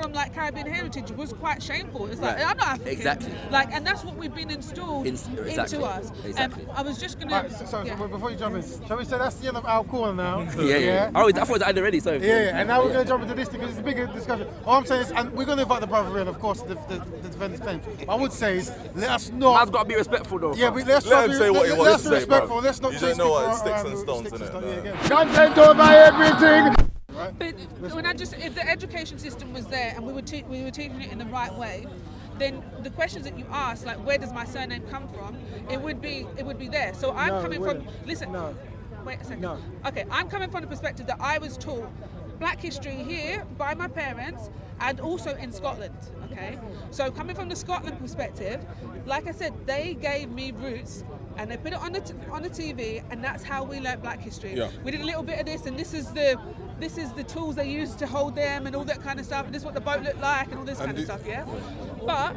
from like Caribbean heritage was quite shameful. It's like I'm not African. Exactly. Like, and that's what we've been installed into us. Exactly. I was just gonna. So before you jump in, shall we say that's the end of our corner now? Yeah. Oh, I thought it was already. Sorry. Yeah. And now we're going to jump into this because it's a bigger discussion. All I'm saying is, and we're going to invite the brother in, of course, the defend his claims. I would say is, let us not. Man's got to be respectful though. Yeah, but let's let him say what he wants to say, respectful. bro. Let's not. You don't know what sticks and stones, innit? Content over everything. But if the education system was there and we were teaching it in the right way, then the questions that you ask, like where does my surname come from, it would be there. So I'm coming from. Listen. No. Wait a second. No. Okay, I'm coming from the perspective that I was taught Black history here by my parents and also in Scotland. Okay, so coming from the Scotland perspective, like I said, they gave me roots. And they put it on the TV, and that's how we learnt Black history. Yeah. We did a little bit of this, and this is the tools they used to hold them, and all that kind of stuff. And this is what the boat looked like, and all this kind of stuff. Yeah. But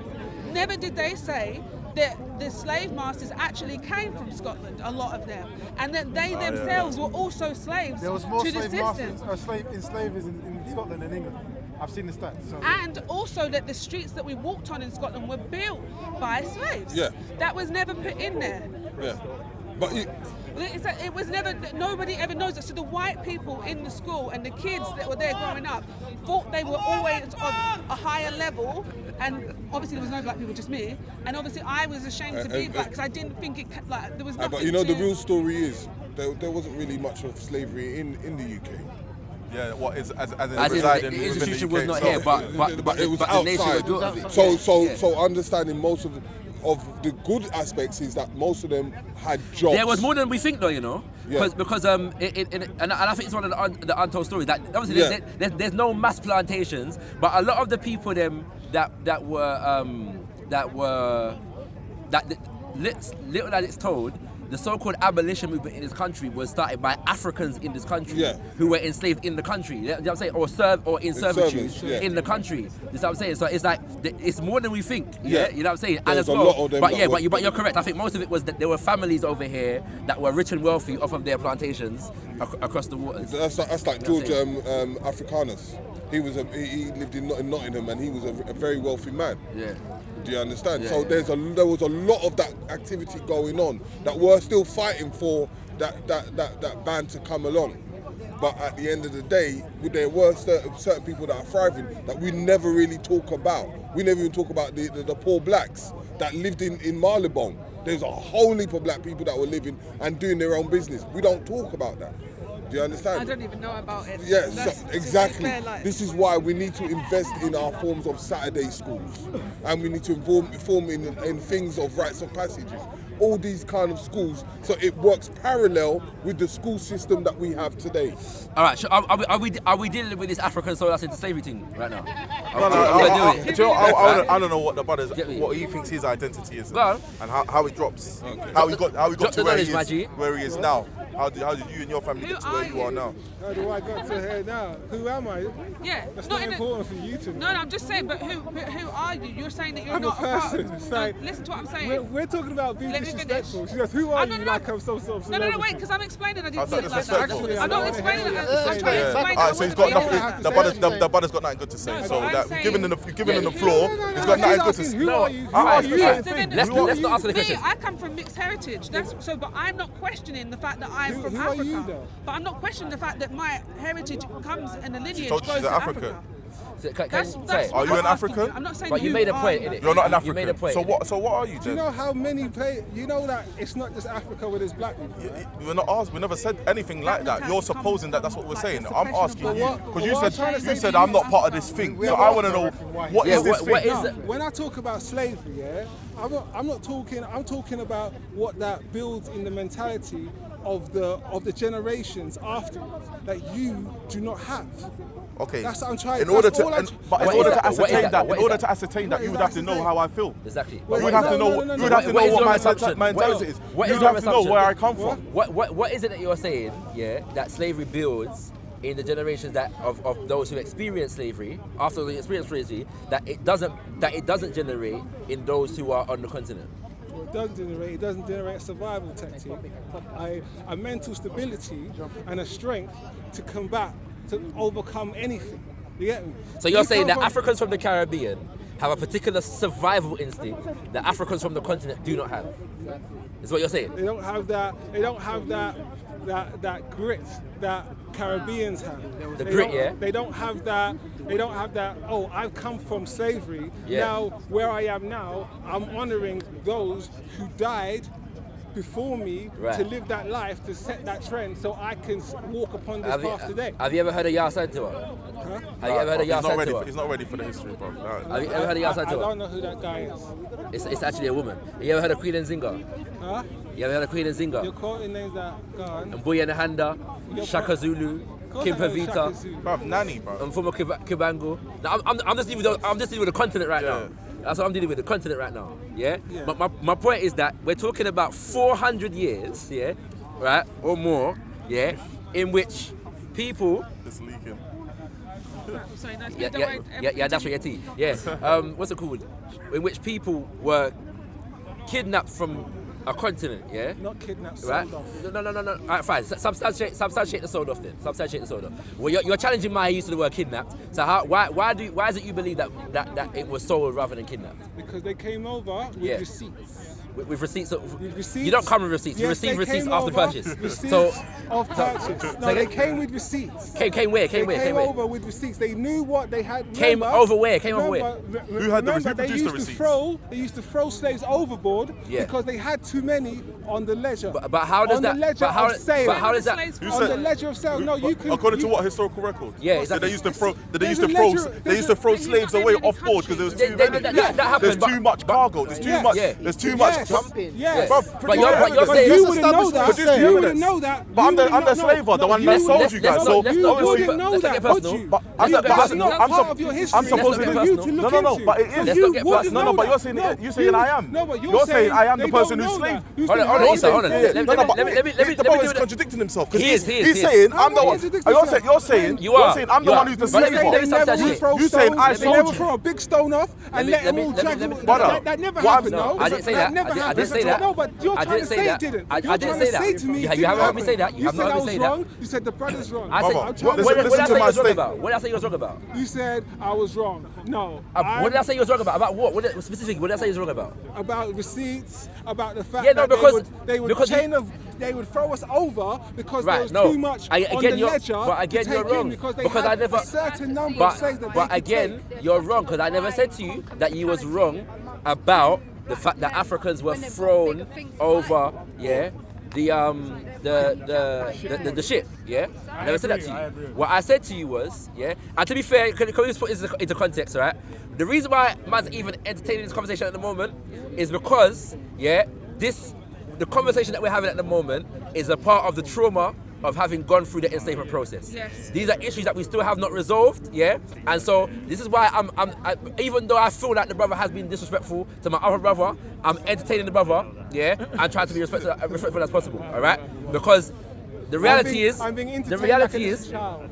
never did they say that the slave masters actually came from Scotland, a lot of them, and that they themselves were also slaves there was more to the system. enslavers in Scotland than England. I've seen the stats. So. And also that the streets that we walked on in Scotland were built by slaves. Yeah. That was never put in there. Yeah. But it was never, nobody ever knows it. So the white people in the school and the kids that were there growing up thought they were always on a higher level, and obviously there was no black people, just me, and obviously I was ashamed to be black because I didn't think it, like, there was nothing. But you know, the real story is there wasn't really much of slavery in the UK. Yeah, what is as residing the institution was not itself. here, but it was the outside. nation was built of it. So understanding most of the good aspects is that most of them had jobs. There was more than we think, though, you know, because and I think it's one of the untold stories that obviously there's no mass plantations, but a lot of the people that little as it's told. The so-called abolition movement in this country was started by Africans in this country who were enslaved in the country. You know what I'm saying? Or in servitude in the country. That's what I'm saying. So it's like it's more than we think. Yeah, you know what I'm saying. There's and as a lot of them but you're correct. I think most of it was that there were families over here that were rich and wealthy off of their plantations across the waters. That's like George Africanus. He lived in Nottingham and he was a very wealthy man. Yeah. Do you understand? So there was a lot of that activity going on that we're still fighting for that ban to come along. But at the end of the day, there were certain people that are thriving that we never really talk about. We never even talk about the poor blacks that lived in Marylebone. There's a whole heap of black people that were living and doing their own business. We don't talk about that. Do you understand? I don't even know about it. Yeah, exactly. This is why we need to invest in our forms of Saturday schools, and we need to inform in things of rites of passages. All these kind of schools, so it works parallel with the school system that we have today. All right, so are we dealing with this African soil that's into slavery thing right now? I don't know what the brothers, what he thinks his identity is, and how it drops, how he got to where he is now. How did you and your family get to where you are now? How do I got to here now? Who am I? Yeah, that's not important for you to know. No, I'm just saying. But who are you? You're saying that you're not a person. No, listen to what I'm saying. We're talking about being disrespectful. She goes, "Who are you?" Like I'm some sort of celebrity. No, wait, because I'm explaining. I didn't say it like that. Actually, I'm not explaining it. I'm trying to explain. Alright, so he's got nothing. The brother's got nothing good to say. So that you've given him the floor. He's got nothing good to say. Who are you? Let's not answer the question. I come from mixed heritage. That's so, but I'm not questioning the fact that I'm from Africa. But I'm not questioning the fact that my heritage comes and the lineage goes to Africa. Are you an African? I'm not saying. But you made a point, innit? You're not an African. You made a point. So what are you then? Do you know how many you know that it's not just Africa with its black people? We're not asked. We never said anything like that. You're supposing that's what we're saying. I'm asking you because you said I'm not part of this thing. So I want to know what is this thing? When I talk about slavery, I'm not talking. I'm talking about what that builds in the mentality of the generations afterwards that you do not have. Okay. That's what I'm trying. In order to ascertain that, you would have to know how I feel. Exactly. You would have to know. You would have to know what my mentality is. You would have to know where I come from. What is it that you're saying? Yeah, that slavery builds in the generations of those who experience slavery after they experience slavery, that it doesn't generate in those who are on the continent. It doesn't generate a survival tactic, but a mental stability and a strength to combat, to overcome anything. You get me? So you're You saying come that from- Africans from the Caribbean have a particular survival instinct that Africans from the continent do not have. Is what you're saying? They don't have that. They don't have that grit that Caribbeans have. The They grit, don't- yeah? They don't have that. They don't have that. Oh, I've come from slavery. Yeah. Now, where I am now, I'm honouring those who died before me Right. to live that life, to set that trend, so I can walk upon this path today. Have you ever heard of Yah Santua? Huh? Have you ever heard of Yah Santua? He's not ready for the history, bro. Have you ever heard of Yah I Santua? don't know who that guy is. It's actually a woman. You ever heard of Queen Nzinga? Huh? You ever heard of Queen You're Nzinga? quoting names that go on. Mbuya Nahanda, You're Shaka Zulu, course Kim I know Shaka Pavita, Zulu. Bro, nanny, bro. Mfumo Kibango. Now, I'm just dealing with the continent right now. That's what I'm dealing with, the continent right now. Yeah? Yeah. But my point is that we're talking about 400 years, yeah, right, or more, yeah, in which people. It's leaking. Sorry, no, Yeah, that's what your tea. Yeah. What's it called? In which people were kidnapped from a continent, yeah? Not kidnapped, sold Right? off. No. All right, fine. Substantiate the sold off then. Substantiate the sold off. Well, you're challenging my use of the word kidnapped. So why is it you believe that it was sold rather than kidnapped? Because they came over with Yeah. receipts. With receipts, With receipts. You don't come with receipts. You Yes, receive they receipts came after over purchase. Receipts So of purchase. No, so they came with receipts. came where? They came over with receipts. They knew what they had. Came Remember- over where? Came over where? Who had the remember, receipt? they Produced the used to receipts. They used to throw slaves overboard Yeah. because they had too many on the ledger. But how does on that? the ledger But how, of sale. but how does that? Slaves Who on said- the ledger of sale. No, you can. According to what historical record? Yeah, That exactly. they used to throw. That they There's used to a throw. ledger- They used to throw there's a- slaves there's away many off board because there was too They- many. that happened, There's but- too much cargo. There's too Yes. much. Yeah. There's too Yes. much. Yes. Bro, But you're saying- you wouldn't know that. But there's You evidence. wouldn't know that. But I'm the slaver, the one that sold you guys. So let's you not- obviously, wouldn't know let's not that, get would personal. you? But Let's not get That's personal. not part of your history. I'm supposed to for get you personal. to look No, no, into. but it is. Because Let's you not get wouldn't personal. No, know but you're that. saying No, you're saying I am. No, but You're saying I am the they person don't who's know slave. that. You Hold said on, they Issa, hold on. don't Let know me- No, no, but let me- the brother do is that. contradicting himself. He is. He's saying How I'm the am I one. contradicting You're myself? saying You are. I'm the You one are. who's the But let me- slaver. let me They never substantiate. would throw You saying I stones. They never sold throw a big stone off and let them all drag them. Brother, That never what happened, I'm- no? I didn't say that. never I happened. didn't say that. No, but you're I trying didn't to say say that. it didn't. I You're didn't trying say to that. say to me You it didn't haven't heard me happen. say that. You You have said not heard I me was say that. wrong. You said the brother's wrong. I said, Brother, I'm what- trying to listen- what listen did I to say my you was wrong state- about? What did I say you was wrong about? You said I was wrong. No. What did I say you was wrong about? About what? Specifically, what did I say you was wrong about? About receipts, about the fact Yeah, no, that because- they would because they would throw us over because there Right, was no. too much Again, on the you're- ledger but again, to you're take in wrong, because they because had I never- a certain number of slaves that But they could again, take. you're wrong because I never said to you that you was wrong about the fact that Africans were thrown over, yeah, the ship, yeah. I never said that to you. What I said to you was, yeah, and to be fair, can we just put this into context, right? The reason why man's even entertaining this conversation at the moment is because, yeah, the conversation that we're having at the moment is a part of the trauma of having gone through the enslavement process. Yes. These are issues that we still have not resolved, yeah? And so this is why even though I feel like the brother has been disrespectful to my other brother, I'm entertaining the brother, yeah? And trying to be respectful as possible, all right? Because the reality is, I'm being the entertained reality like a is, child.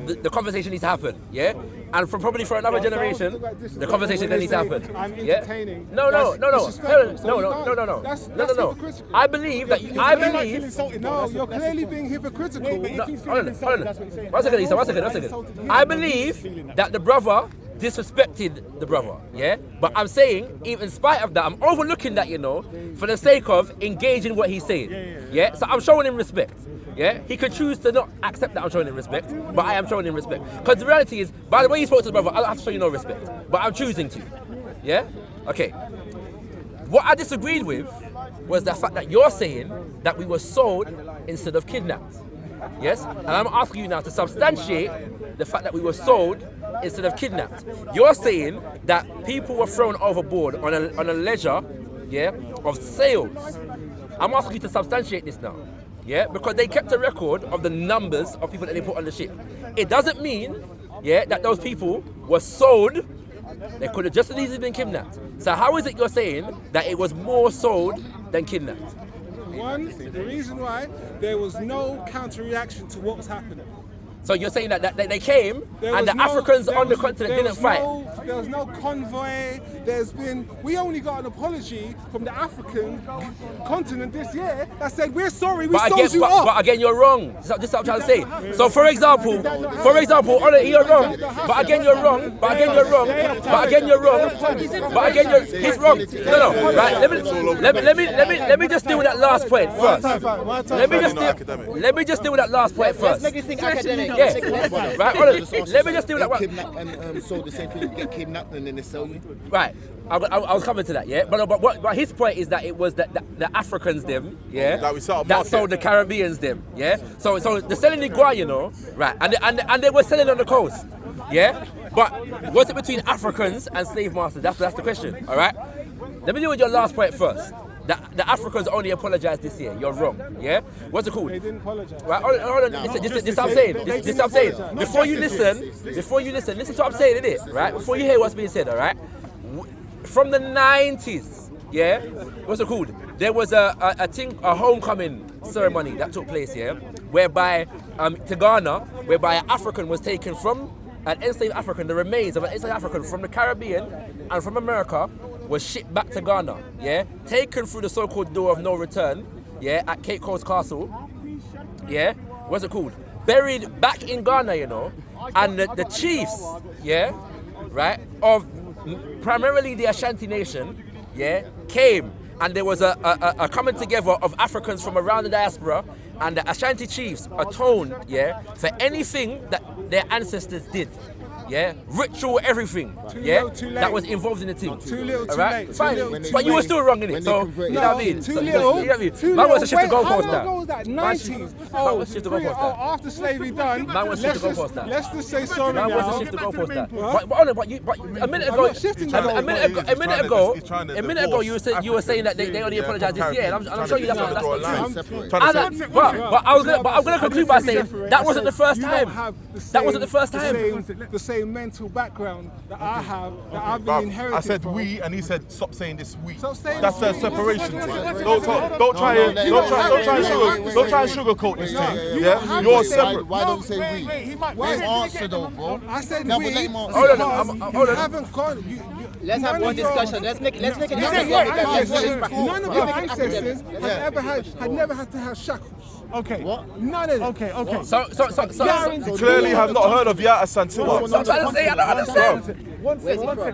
the conversation needs to happen, yeah? And probably for another generation, the conversation then needs to happen. I'm yeah? entertaining. No. That's disrespectful. So you can't- That's No. hypocritical. I believe that You're I clearly believe. being insulted. No, you're clearly being hypocritical. No, hold on. One second, Issa, one second. I believe that the brother disrespected the brother, yeah? But I'm saying, even in spite of that, I'm overlooking that, for the sake of engaging what he's saying. Yeah? So I'm showing him respect. Yeah? He could choose to not accept that I'm showing him respect, but I am showing him respect. Because the reality is, by the way you spoke to the brother, I don't have to show you no respect. But I'm choosing to. Yeah? Okay. What I disagreed with was the fact that you're saying that we were sold instead of kidnapped. Yes? And I'm asking you now to substantiate the fact that we were sold instead of kidnapped. You're saying that people were thrown overboard on a ledger, yeah, of sales. I'm asking you to substantiate this now. Yeah, because they kept a record of the numbers of people that they put on the ship. It doesn't mean, yeah, that those people were sold. They could have just as easily been kidnapped. So how is it you're saying that it was more sold than kidnapped? One, the reason why there was no counter reaction to what was happening. So you're saying that they came There and was the Africans there on the was- continent there didn't was fight? There was no convoy. We only got an apology from the African continent this year that said we're sorry, we sold you off. But again, you're wrong. This is what I'm trying to say. So for example, you're wrong. But again, you're wrong. But again, you're wrong. But again, you're wrong. But again, he's wrong. No. Right. Let me just deal with that last point first. Let me just deal with that last point first. Let's make this thing academic. Yeah. Right. Hold on. Let me just deal with that one. Kidnap and so the same thing. You get kidnapped and then they sell you. Right. I was coming to that, yeah. But his point is that it was the Africans them, yeah, that sold the Caribbeans them, yeah. So they're selling the guan, you know, right? And they were selling on the coast, yeah. But what's it between Africans and slave masters? That's the question. All right. Let me deal with your last point first. The Africans only apologized this year. You're wrong. Yeah? What's it called? They didn't apologize. Right, hold on. Listen, this is what I'm saying. This is what I'm saying. Before you listen to what I'm saying, innit? Right? Before you hear what's being said, all right? From the 90s, yeah? What's it called? There was a homecoming ceremony that took place, yeah? Whereby, to Ghana, whereby an African was taken from an enslaved African, the remains of an enslaved African from the Caribbean and from America was shipped back to Ghana, yeah? Taken through the so-called door of no return, yeah, at Cape Coast Castle, yeah? What's it called? Buried back in Ghana, you know? And the chiefs, yeah, right, of primarily the Ashanti nation, yeah, came and there was a coming together of Africans from around the diaspora, and the Ashanti chiefs atoned, yeah, for anything that their ancestors did. Yeah, ritual, everything. That was involved in the team. Too little, too right? late. Fine. But you were still wrong in it. So you know what I mean? Too little. You know what I mean? Too Man little. was to shift the goalpost How long ago was that? 90s. After slavery done. Man was to shift the goalpost down. Let's just say sorry now. Man was to shift the goalpost down. But a minute ago, a minute ago, you were saying that they only apologized this year, and I'm showing you that's not true. But I'm gonna conclude by saying that wasn't the first time. That wasn't the first time. The same mental background that I have, that I've been inherited. I said from. we, and he said stop saying this we. Stop saying That's this a we. separation thing. Don't try and sugarcoat this thing. Yeah, you're separate. Why don't you say we? Wait, answer though, bro. I said No, we. but let him answer. Hold on. You haven't gone. Let's have one discussion. Let's make it None of your ancestors had never had to have shackles. Okay. What? None of them. Okay. So You clearly have not heard of Yata Santiwa. I'm trying to say I don't understand.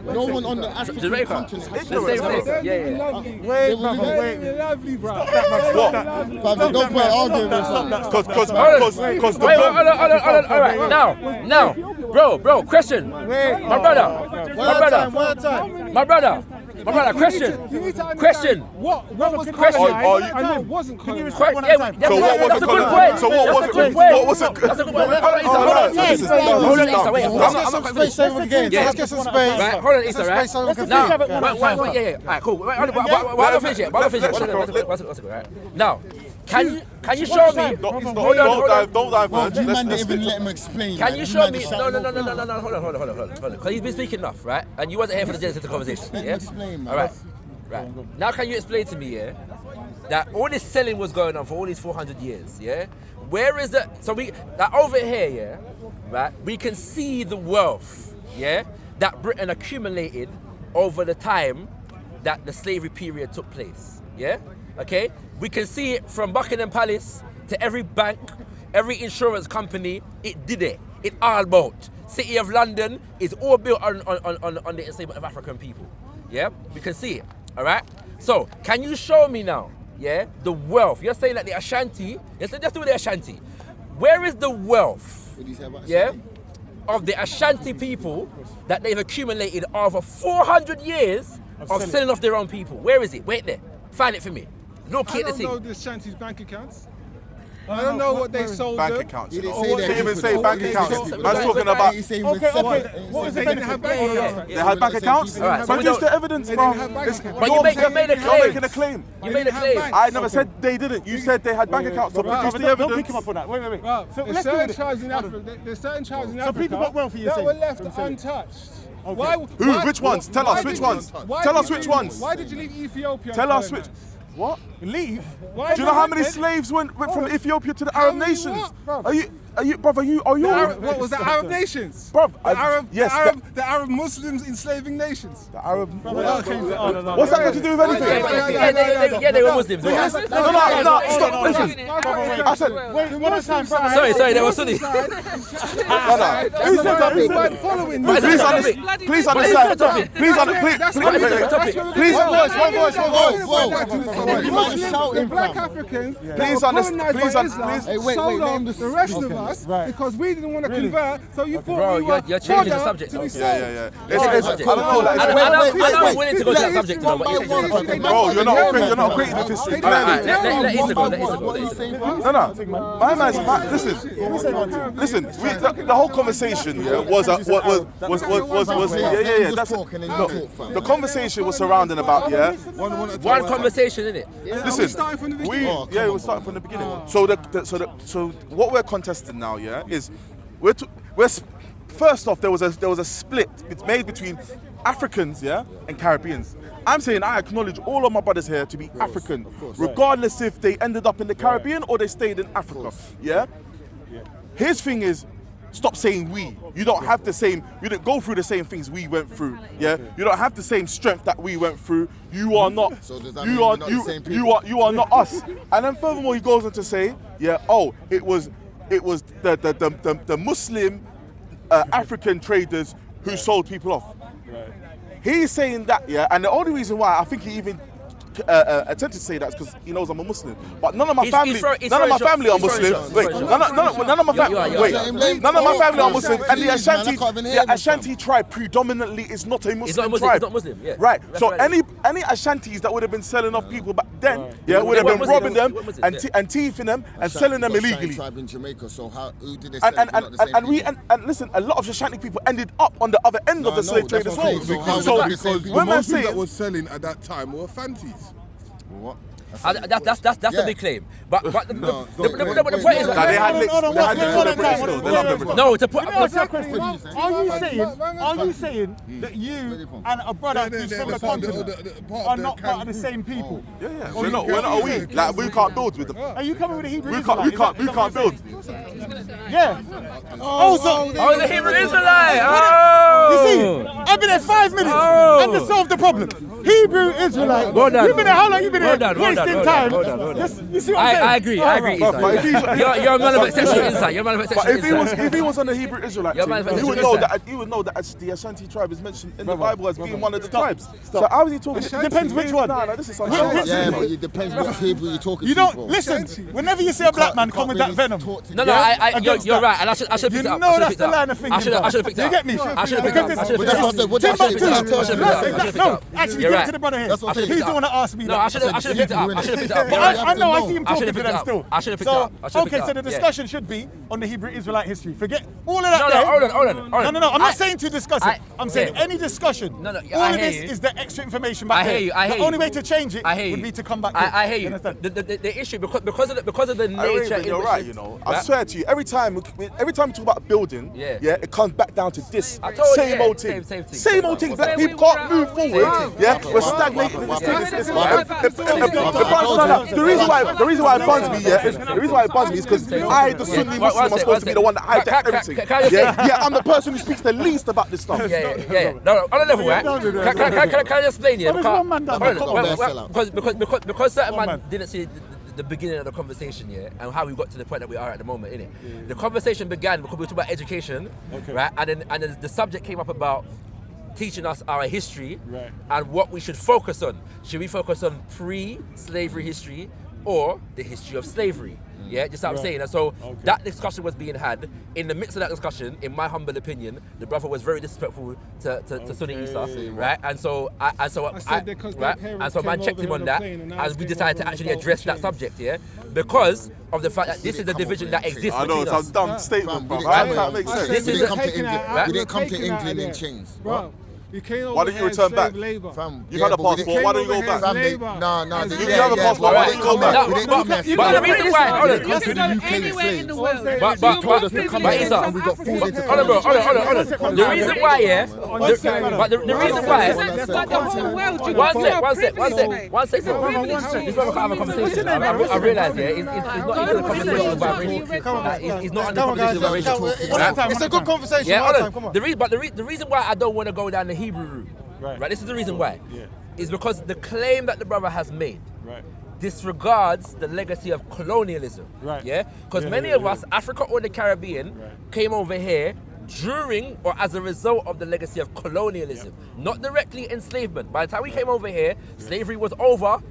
No one on the African Jamaica. continent has Yeah. Wait, brother, wait. Lovely, bro. But don't put arguing with something. Because the Wait, hold on. All right, now, bro, question. My brother, question. You need to understand Question. what was Question. colonized and what wasn't colonized. So what was it? What was it? That's a good point. Hold on, Issa, wait. Let's get some space so we can get into. Let's get some space. Right, hold on, Issa, right? So we can Now, finish. yeah. Alright, cool. Why don't finish it? What's it, right? Now, can you show me? Don't Hold on. diverge. You man didn't even let him explain. Can you show me? No. Hold on. Because he's been speaking enough, right? And you wasn't here for the genesis of the conversation. Let him Yeah. explain, man. All right. Now, can you explain to me, yeah, that all this selling was going on for all these 400 years, yeah? Where is the? So over here, yeah, right? We can see the wealth, yeah, that Britain accumulated over the time that the slavery period took place, yeah. Okay, we can see it from Buckingham Palace to every bank, every insurance company. It did it. It all bought. City of London is all built on the enslavement of African people. Yeah, we can see it. All right. So, can you show me now? Yeah, the wealth. You're saying that the Ashanti. Let's do the Ashanti. Where is the wealth? What do you say about Yeah, Ashanti? of the Ashanti people that they've accumulated over 400 years of selling off their own people. Where is it? Wait there. Find it for me. I Locate the don't know thing. the Shanty's bank accounts. I don't know what they sold Bank them. accounts. He didn't They say that. didn't even say bank accounts. Man's talking He about. said we're separate. What was the They didn't have bank accounts. They had bank accounts. All right, so we Produce don't- the evidence, They bro. didn't have bank This- accounts. But you're you made a you're claim. making a claim. You made a have claim. banks. I never said they didn't. You said they had bank accounts. So produce the Don't evidence. pick him up on that. Wait. Well, So there's let's certain do this. tribes in Africa. There's certain tribes in Africa people got wealthy, you're that saying? were left I'm saying. untouched. Okay. Which ones? Tell us which ones. Tell us which ones. Why did you leave Ethiopia? Tell us which. uncolonised? What? leave. Why Do you know how many not? slaves went from Ethiopia to the How Arab many nations? what, bruv? Are you, bruv? Are you? What was the Arab nations? Bruv, The Arab Muslims enslaving nations. The Arab. No. What's that got to do with anything? Yeah, they were Muslims. No, stop. Listen. I said, One at a time, brother. Sorry, they were Sunni. no. Who said that? We weren't following you. Please understand. Please The black Africans Please understand. Hey, wait, sold name off the- the rest of us because we didn't want to convert, so you thought Bro, we were you're changing the fodder subject. to be Yeah, sold. Yeah. It's- I don't know. Like, I'm willing to go to that subject. One by one. bro, you're not creating the history. Let Issa go. No. My man's listen. The whole conversation was that's the conversation was surrounding about One conversation, innit? Listen, starting from the we beginning? we're starting from the beginning. So what we're contesting now, is first off there was a split made between Africans, and Caribbeans. I'm saying I acknowledge all of my brothers here to be African, regardless if they ended up in the Caribbean or they stayed in Africa. His thing is, stop saying we. You don't have the same. You didn't go through the same things we went through. You don't have the same strength that we went through. You are not. So does that mean we're not the same people? You are not us. And then furthermore, he goes on to say, it was the Muslim African traders who sold people off. He's saying that, and the only reason why I think he even attempted to say that is because he knows I'm a Muslim. But none of my family are Muslim. Wait, none of my family are Muslim, and the Ashanti tribe predominantly is not a Muslim tribe. It's not Muslim, yeah. Right. So any Ashantis that would have been selling off people back then, would have been robbing them and thieving them and selling them illegally. Tribe in Jamaica, so who did they say we're not the same people? And listen, a lot of Ashanti people ended up on the other end of the slave trade as well. Because when man most people say that was selling at that time were Fantis. What? That's a big claim. But the point is, they had links to the British still. They love the British. no, to put. Are you saying that you and a brother who's from the continent are not part of the same people? Yeah. We're not a we. Like, we can't build with them. Are you coming with a Hebrew We Israelite? can't build. Yeah. Also, the Hebrew Israelite. you see, I've been there 5 minutes and to solve the problem. Hebrew Israelite. Well done. You've been there, how long you been there? Well done. Wasting time. You see what I'm saying? I agree. But if he's- You're a man of exceptional insight. But if he was on the Hebrew Israelite Yeah, team, man, he would know that the Ashanti tribe is mentioned in the Bible as being one of the tribes. So how is he talking? Depends which one. No, this is something. Yeah, but it depends what Hebrew you're talking You to, don't bro. listen. Whenever you see a black man come with that venom, No, you're right, and I should have picked it up. know that's the line of thinking. I should have picked it up. You get me? I should have picked it up. But that's what I said. What did I say? No, actually, You're give it right. to the brother here. That's what I'm saying. He's the one that asked me No, that. I should have picked it up. I should have picked it up. But I know I see him I talking should to have picked them it up. still. I should have picked it up. I should have picked Okay, it so the up, yeah. discussion should be on the Hebrew Israelite history. Forget all of that. No, there. hold on. No. I'm not saying to discuss it. I'm saying yeah. any discussion. No, all I of hear this you. is the extra information I back hear there. you. I hear The only you. way to change it I hear would you. be to come back. I hear you. understand? The issue because of the nature. You're right, I swear to you, every time we talk about a building, it comes back down to this I told you, same old thing. same thing. Same old thing. Black people can't move forward. We're stagnating in this thing. The reason why it bugs me is because I, the Sunni Muslim, am supposed to be the one that hijacked everything. I'm the person who speaks the least about this stuff. Yeah. No, on a level, right? Can I just explain here? Because certain man didn't see the beginning of the conversation, and how we got to the point that we are at the moment, innit? The conversation began because we were talking about education, right? And then the subject came up about teaching us our history and what we should focus on. Should we focus on pre-slavery history or the history of slavery? Yeah, just what I'm saying. And so that discussion was being had. In the midst of that discussion, in my humble opinion, the brother was very disrespectful to Sunni Isa, right? And so man checked him on that, and we decided to actually address that subject, because of the fact that this is the division that exists. I know it's a dumb statement, bro. That makes sense. We didn't come to England in chains. Bro, You came over Why don't you here return and back? slave labor. You've had a passport. Why don't you go back? Fam, No. You have a passport. Why don't you go back? But the reason why, hold on. You can go anywhere in the world. But Isa, and we got food into hold on, bro. Hold on. The reason why, yeah. But the reason why. That's like the whole world. One sec. This brother can't have a conversation. I realise, yeah, it's not even a conversation about racial. It's not under conversation about racial. It's a good conversation. Yeah, hold Come on. on. The reason why I don't want to go down the Hebrew route, right? This is the reason why. Is because the claim that the brother has made disregards the legacy of colonialism. Yeah? Because many of us, Africa or the Caribbean, came over here during or as a result of the legacy of colonialism, not directly enslavement. By the time we came over here, slavery was over.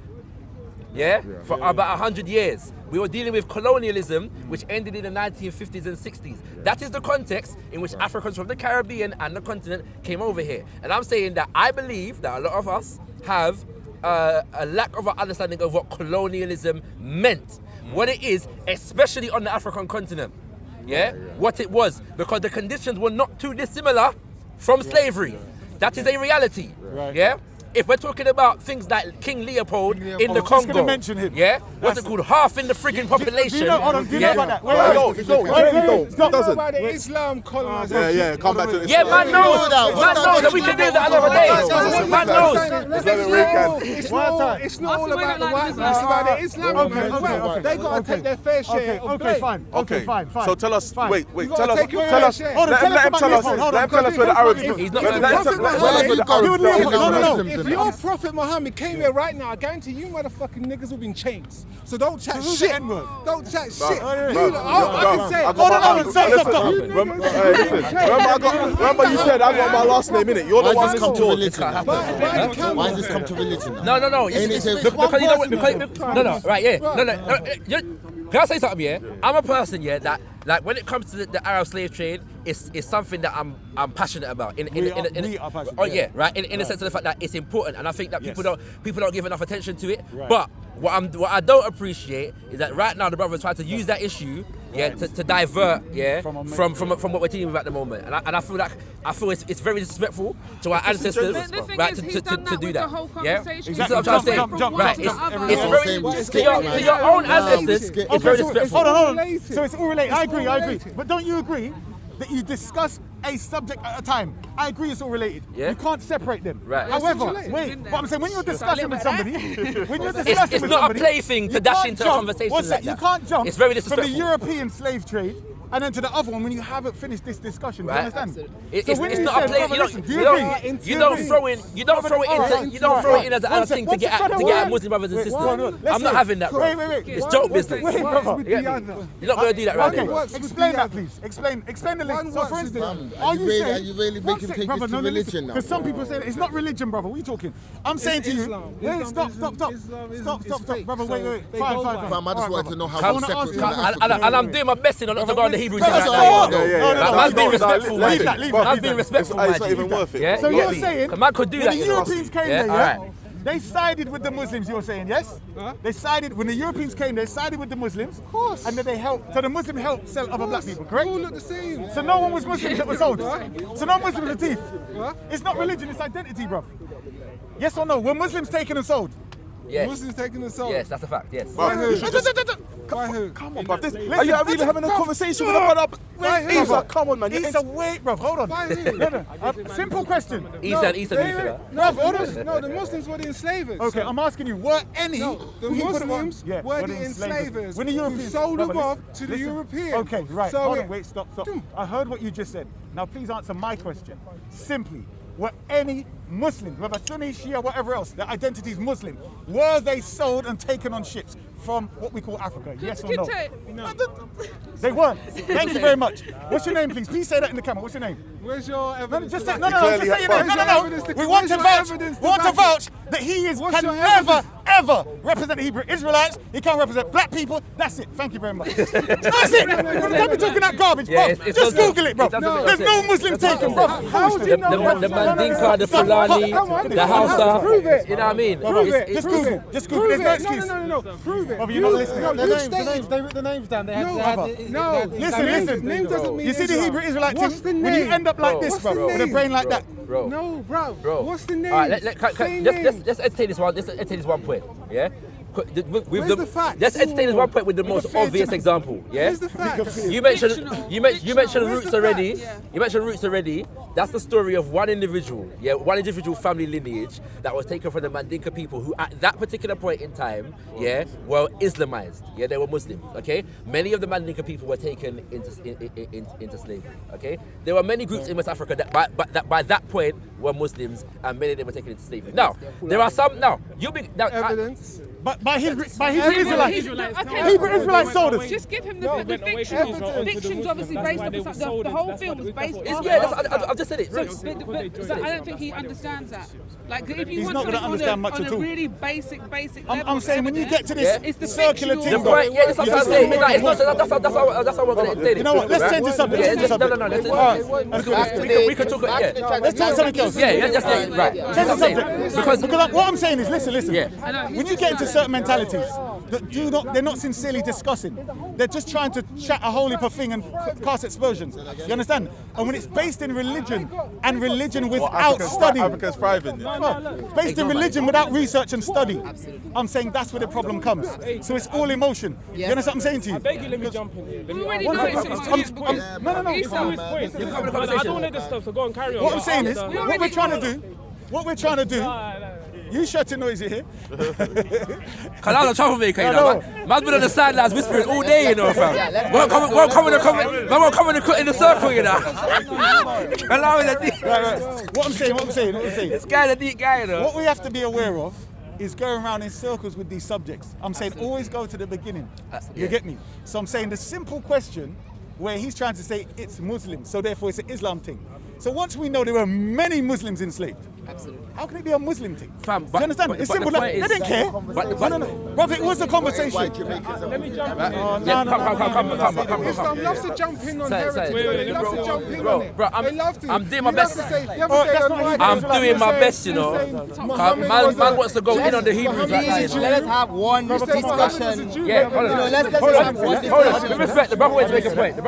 For about 100 years. We were dealing with colonialism, which ended in the 1950s and 60s. That is the context in which Africans from the Caribbean and the continent came over here. And I'm saying that I believe that a lot of us have a lack of an understanding of what colonialism meant, what it is, especially on the African continent. What it was, because the conditions were not too dissimilar from slavery. That is a reality. If we're talking about things like King Leopold in the Congo, gonna mention him. What's it called? Half in the frigging population. Do you know about that? About the Islam colonization. Yeah, come back to this. Yeah, man knows that we can do that another day. Man knows. It's not all about the white man. It's about the Islam. They got to take their fair share. Okay, fine. So tell us, wait, You tell gotta us, take your tell us, fair share. let him tell us where the Arabs, He's not let gonna him tell us where the Arabs. If your Prophet Muhammad came here right now, I guarantee you motherfucking niggas will be in chains. So don't chat shit. Don't chat shit. I can say it. Remember you said I got my last name in it. You're the Why one has this that's come to told. religion? Why has this come to religion now? No. Ain't it safe? Because you know what? Can I say something? Yeah, I'm a person. Yeah, that like when it comes to the Arab slave trade, it's something that I'm passionate about. In the sense of the fact that it's important, and I think that people don't give enough attention to it. But what I don't appreciate is that right now the brothers try to use that issue, to divert, from what we're dealing with at the moment, and I feel it's very disrespectful to our ancestors, right, to do that. Exactly. What I'm trying to say. Right, it's very to your own ancestors. It's very disrespectful. Hold on. So it's all related. I agree. But don't you agree that you discuss a subject at a time? I agree it's all related. You can't separate them. Right. However, but I'm saying when you're discussing with somebody, it's not a plaything to dash into a conversation like that. You can't jump It's very from disrespectful. the European slave trade and then to the other one when you haven't finished this discussion. Do you understand? It's not a play. You don't throw it in as a thing to get at Muslim brothers and sisters. I'm not having that, bro. It's joke business. You're not going to do that right now. Explain that, please. Explain the link. So, for instance, Are you really making take this to religion now? Because some people say that it's not religion, brother. What are you talking? I'm saying to you. Wait, stop, brother. Wait. Fine. Fam, I just wanted to know how we're separate from the African. And I'm doing my best in not to go on the Hebrew thing right now. Man's being respectful. Man's being respectful. It's not even worth it. So you're saying man could do that. when the Europeans came there, Alright. they sided with the Muslims, you're saying, yes? They sided, when the Europeans came, they sided with the Muslims. Of course. And then they helped, so the Muslims helped sell other black people, correct? All look the same. So no one was Muslims that were sold. So no Muslims were thief. It's not religion, it's identity, bro. Yes or no? Were Muslims taken and sold? Yes. Muslims taking the soul. Yes, that's a fact. Yes. By who? By who? Come on, bruv. Are you really having a conversation with a brother? Isa, come on, man. Isa, wait, bruv. Hold on. By who? Simple question. Isa, Bruv, hold on. No, the Muslims were the enslavers. Okay, I'm asking you, were any... The Muslims were the enslavers. When the Europeans who sold them off to the Europeans. Okay, right. So Hold on, wait, stop. I heard what you just said. Now, please answer my question. Simply, were any Muslims, whether Sunni, Shia, whatever else, their identity is Muslim, were they sold and taken on ships from what we call Africa? Yes or no? No. They weren't. Thank you very much. What's your name, please? Please say that in the camera. What's your name? Where's your evidence? Just say, no, just say your name. No. We want to vouch that he can never, ever represent the Hebrew Israelites. He can't represent black people. That's it. Thank you very much. That's it. Don't be talking that garbage, bro. Just Google it, bro. There's no Muslim taken, bro. How do you know? The Mandinka, the Fulani, the Hausa. Prove it. You know what I mean? Prove it. Just Google. Just Google. There's no excuse. No. Prove it. Brother, you're not listening. They wrote the names down. Listen. Name doesn't mean You see the Hebrew Israelite thing? When you end up like this, bro, with a brain like that, Bro. No, bro. What's the name? All right, let's entertain this one. Let's entertain this one point. Yeah. Where's the facts? Let's entertain this one point with the most obvious example. Yeah. Where's the facts? You mentioned Where's roots the already. facts? Yeah. You mentioned roots already. That's the story of one individual. Yeah, one individual family lineage that was taken from the Mandinka people, who at that particular point in time, were Islamized. Yeah, they were Muslims. Okay. Many of the Mandinka people were taken into slavery. Okay. There were many groups in West Africa that by that point were Muslims, and many of them were taken into slavery. Now, there are some. Now, Evidence. But by his Israelites. Hebrew Israelites sold us. Just give him the fiction. Fiction's obviously based off of something. The whole film is based off. I've just said it. But I don't think he understands that. Like, if you He's want not going to understand much on at a all. really basic level. I'm saying when you get to this it's the circular fictional- thing, That's what I'm saying. That's how we're going to entertain it. You know what? Let's change the subject. No. We can talk. Yeah. Let's talk something else. Right. Change the subject. Because what I'm saying is, listen. Yeah. When you get into certain mentalities that they're not sincerely discussing, they're just trying to chat a whole heap of thing and cast aspersions. You understand? And when it's based in religion and religion without study, Africa's thriving. based in religion without research and study, I'm saying that's where the problem comes. So it's all emotion. You understand what I'm saying to you? I beg you, let me jump in here. We already know it's his point. No. Esau. I don't need this stuff, so go and carry on. What I'm saying is, what we're trying to do, you shut your noise here. Cause I'm a troublemaker, you know. Man's been on the sidelines whispering all day, you know, fam. Won't come in the circle, you know. What I'm saying. This guy's a deep guy, you know. What we have to be aware of is going around in circles with these subjects. I'm saying always go to the beginning. You get me? So I'm saying the simple question where he's trying to say it's Muslim, so therefore it's an Islam thing. So once we know there were many Muslims enslaved, Absolutely. how can it be a Muslim thing? Fam, Do you understand? It's simple. the They point didn't care. Brother, it was a conversation. Let me jump in here. Come. Islam loves to jump in on Say- heritage. wait, They love to jump in bro, on it. bro, They love to. I'm doing my You have best. to say- you have to Oh, say that's on not my- Hebrew. I'm doing my saying- best, you know. Man wants to go in on the Hebrews right now, you know. Let us have one discussion. Yeah, hold on. Let's Hold have on. one Hold on. discussion. With respect, the brother wants to make a point.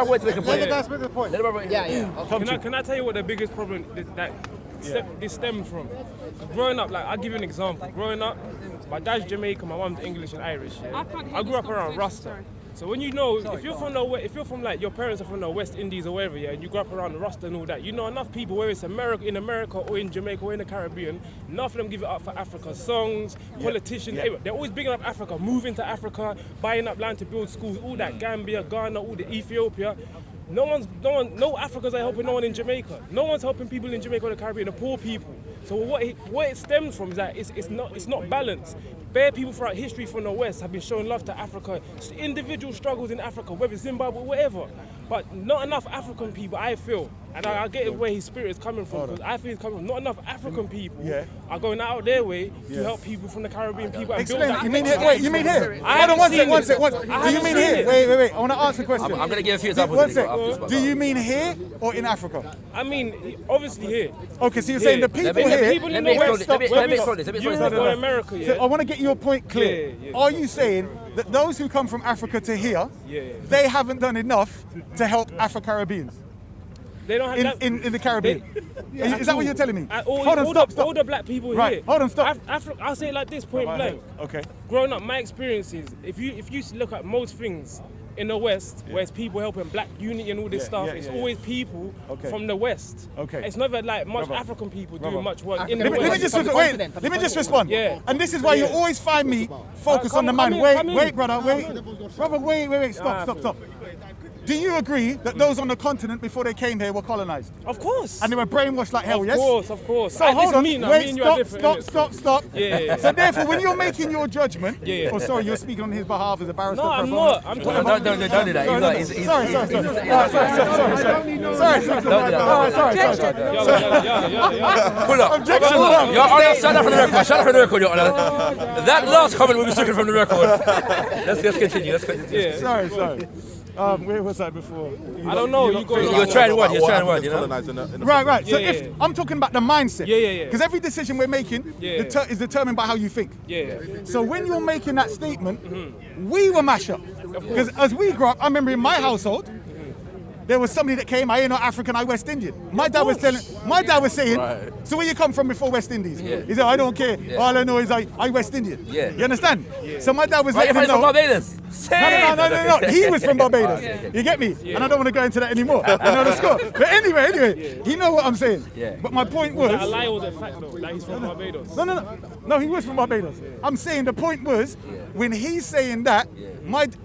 Let the guy speak the point. Let the brother- Yeah. Can I tell you what the biggest problem that this stems from? Growing up, like I'll give you an example. Growing up, my dad's Jamaican, my mum's English and Irish. Yeah? I grew up around Rasta. So when you know, if you're from like your parents are from the West Indies or wherever, yeah, and you grew up around the Rasta and all that, you know enough people, whether it's in America or in Jamaica or in the Caribbean, enough of them give it up for Africa. Songs, politicians, they're always bigging up Africa, moving to Africa, buying up land to build schools, all that. Gambia, Ghana, all the Ethiopia. No Africans are helping no one in Jamaica. No one's helping people in Jamaica or the Caribbean, the poor people. So what it stems from is that it's not balanced. Bare people throughout history from the West have been showing love to Africa, individual struggles in Africa, whether it's Zimbabwe, whatever. But not enough African people, I feel, and I get where his spirit is coming from, because I feel it's coming from not enough African people are going out their way to help people from the Caribbean people and build Explain. that. You mean here? Wait, you mean here? Hold on one sec. Do you mean here? Wait. I want to ask a question. I'm going to give a few examples. One sec. Do you mean here or in Africa? I mean, obviously here. Okay, so you're saying the people here. People in the West, Let me explain this. Europe or America, yeah. So I want to get your point clear. Yeah. Are you saying that those who come from Africa to here, they haven't done enough to help Afro-Caribbeans They don't have in the Caribbean? Is that what you're telling me? Hold on, stop. All the black people Right, here. hold on, stop. I'll say it like this, point blank. Okay. Growing up, my experiences, if you look at most things in the West, where it's people helping black unity and all this stuff, it's always people from the West. Okay. It's never like much African people doing much work in the Let West. me just respond. Yeah. And this is why you always find me focused on the man. Wait, brother, wait. Stop. Do you agree that those on the continent before they came here were colonized? Of course. And they were brainwashed like hell, yes? Of course. So hold on, wait, stop. Yeah. So therefore, when you're making your judgment, Yeah. oh sorry, you're speaking on his behalf as a barrister. No, I'm not. I'm talking about... Don't do that. Sorry. Pull up. Objection. Your Honor, shut up from the record, Your Honor. That last comment will be stricken from the record. Let's continue. Sorry. Where was I before? I don't know. You're trying one, you know? Right. So if I'm talking about the mindset. Yeah. Because every decision we're making is determined by how you think. Yeah. So when you're making that statement, we were mash up. Because as we grew up, I remember in my household, there was somebody that came, I ain't not African, I West Indian. My dad was saying, so where you come from before West Indies? Yeah. He said, I don't care. Yeah. All I know is I West Indian. Yeah. You understand? Yeah. So my dad was Right, letting him from know. Barbados. No. He was from Barbados. You get me? And I don't want to go into that anymore. I know the score. But anyway, he know what I'm saying. Yeah. But my point was. Is that a lie or the fact though? Like he's from Barbados? No, he was from Barbados. I'm saying the point was, when he's saying that,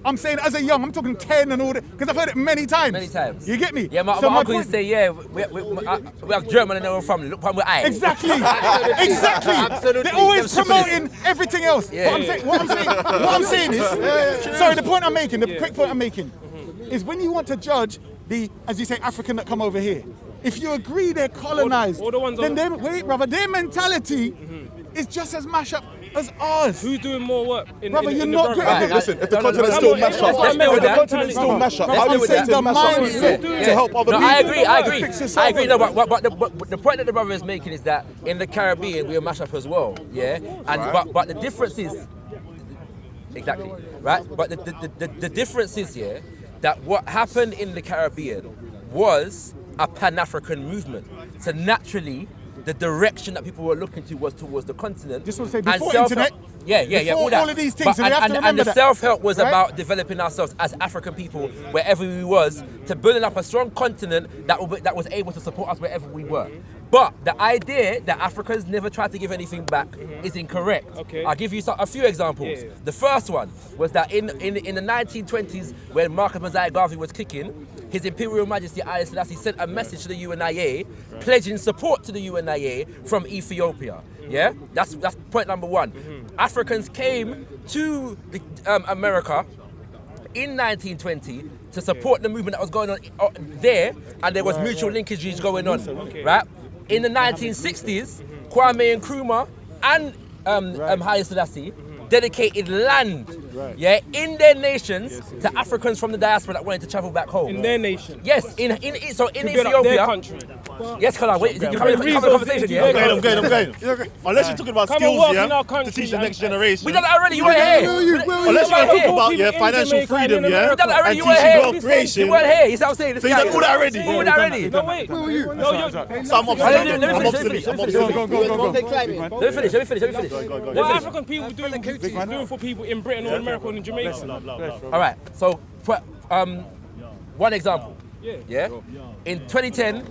I'm saying as a young, I'm talking 10 and all that, because I've heard it many times. Many times. You get me? Yeah, my uncle used to say, we have German in our family. Look from where I. Exactly. Exactly. They're always promoting everything else. Yeah. What I'm saying is, sorry, the point I'm making, the quick point I'm making, is when you want to judge the, as you say, African that come over here, if you agree they're colonized, then their mentality is just as mash up as ours. Who's doing more work? You're not getting it. Listen, if the continent still mash up, how do you say to mash up to help other people? I agree. No, but the point that the brother is making is that in the Caribbean we are mash up as well, yeah. And but the difference is exactly right. But the difference is that what happened in the Caribbean was a Pan-African movement. So naturally, the direction that people were looking to was towards the continent. Just want to say, before internet, all of these things, so we have to remember and the that. self-help was about developing ourselves as African people wherever we was, to building up a strong continent that was able to support us wherever we were. But the idea that Africans never tried to give anything back is incorrect. Okay. I'll give you a few examples. Yeah. The first one was that in the 1920s, when Marcus Mosiah Garvey was kicking, His Imperial Majesty Haile Selassie sent a message to the UNIA, pledging support to the UNIA from Ethiopia. Yeah, that's point number one. Africans came to America in 1920 to support the movement that was going on there, and there was mutual linkages going on, right? In the 1960s, Kwame Nkrumah and Haile Selassie dedicated land, in their nations to Africans from the diaspora that wanted to travel back home. In their nation? Yes, in Ethiopia. Their country. Yes, Kala, wait, you come in the conversation, yeah? I'm going. Unless you're talking about skills, to teach the next generation. We done that already, you weren't here. Unless you're talking about financial freedom, We done that already, you weren't here. creation. You weren't here, you see what I'm saying? So you done all that already? You done that already. No, wait. So I'm obsolete. Let me finish. What African people doing for people in Britain or America or in Jamaica? All right, so one example. Yeah. In 2010,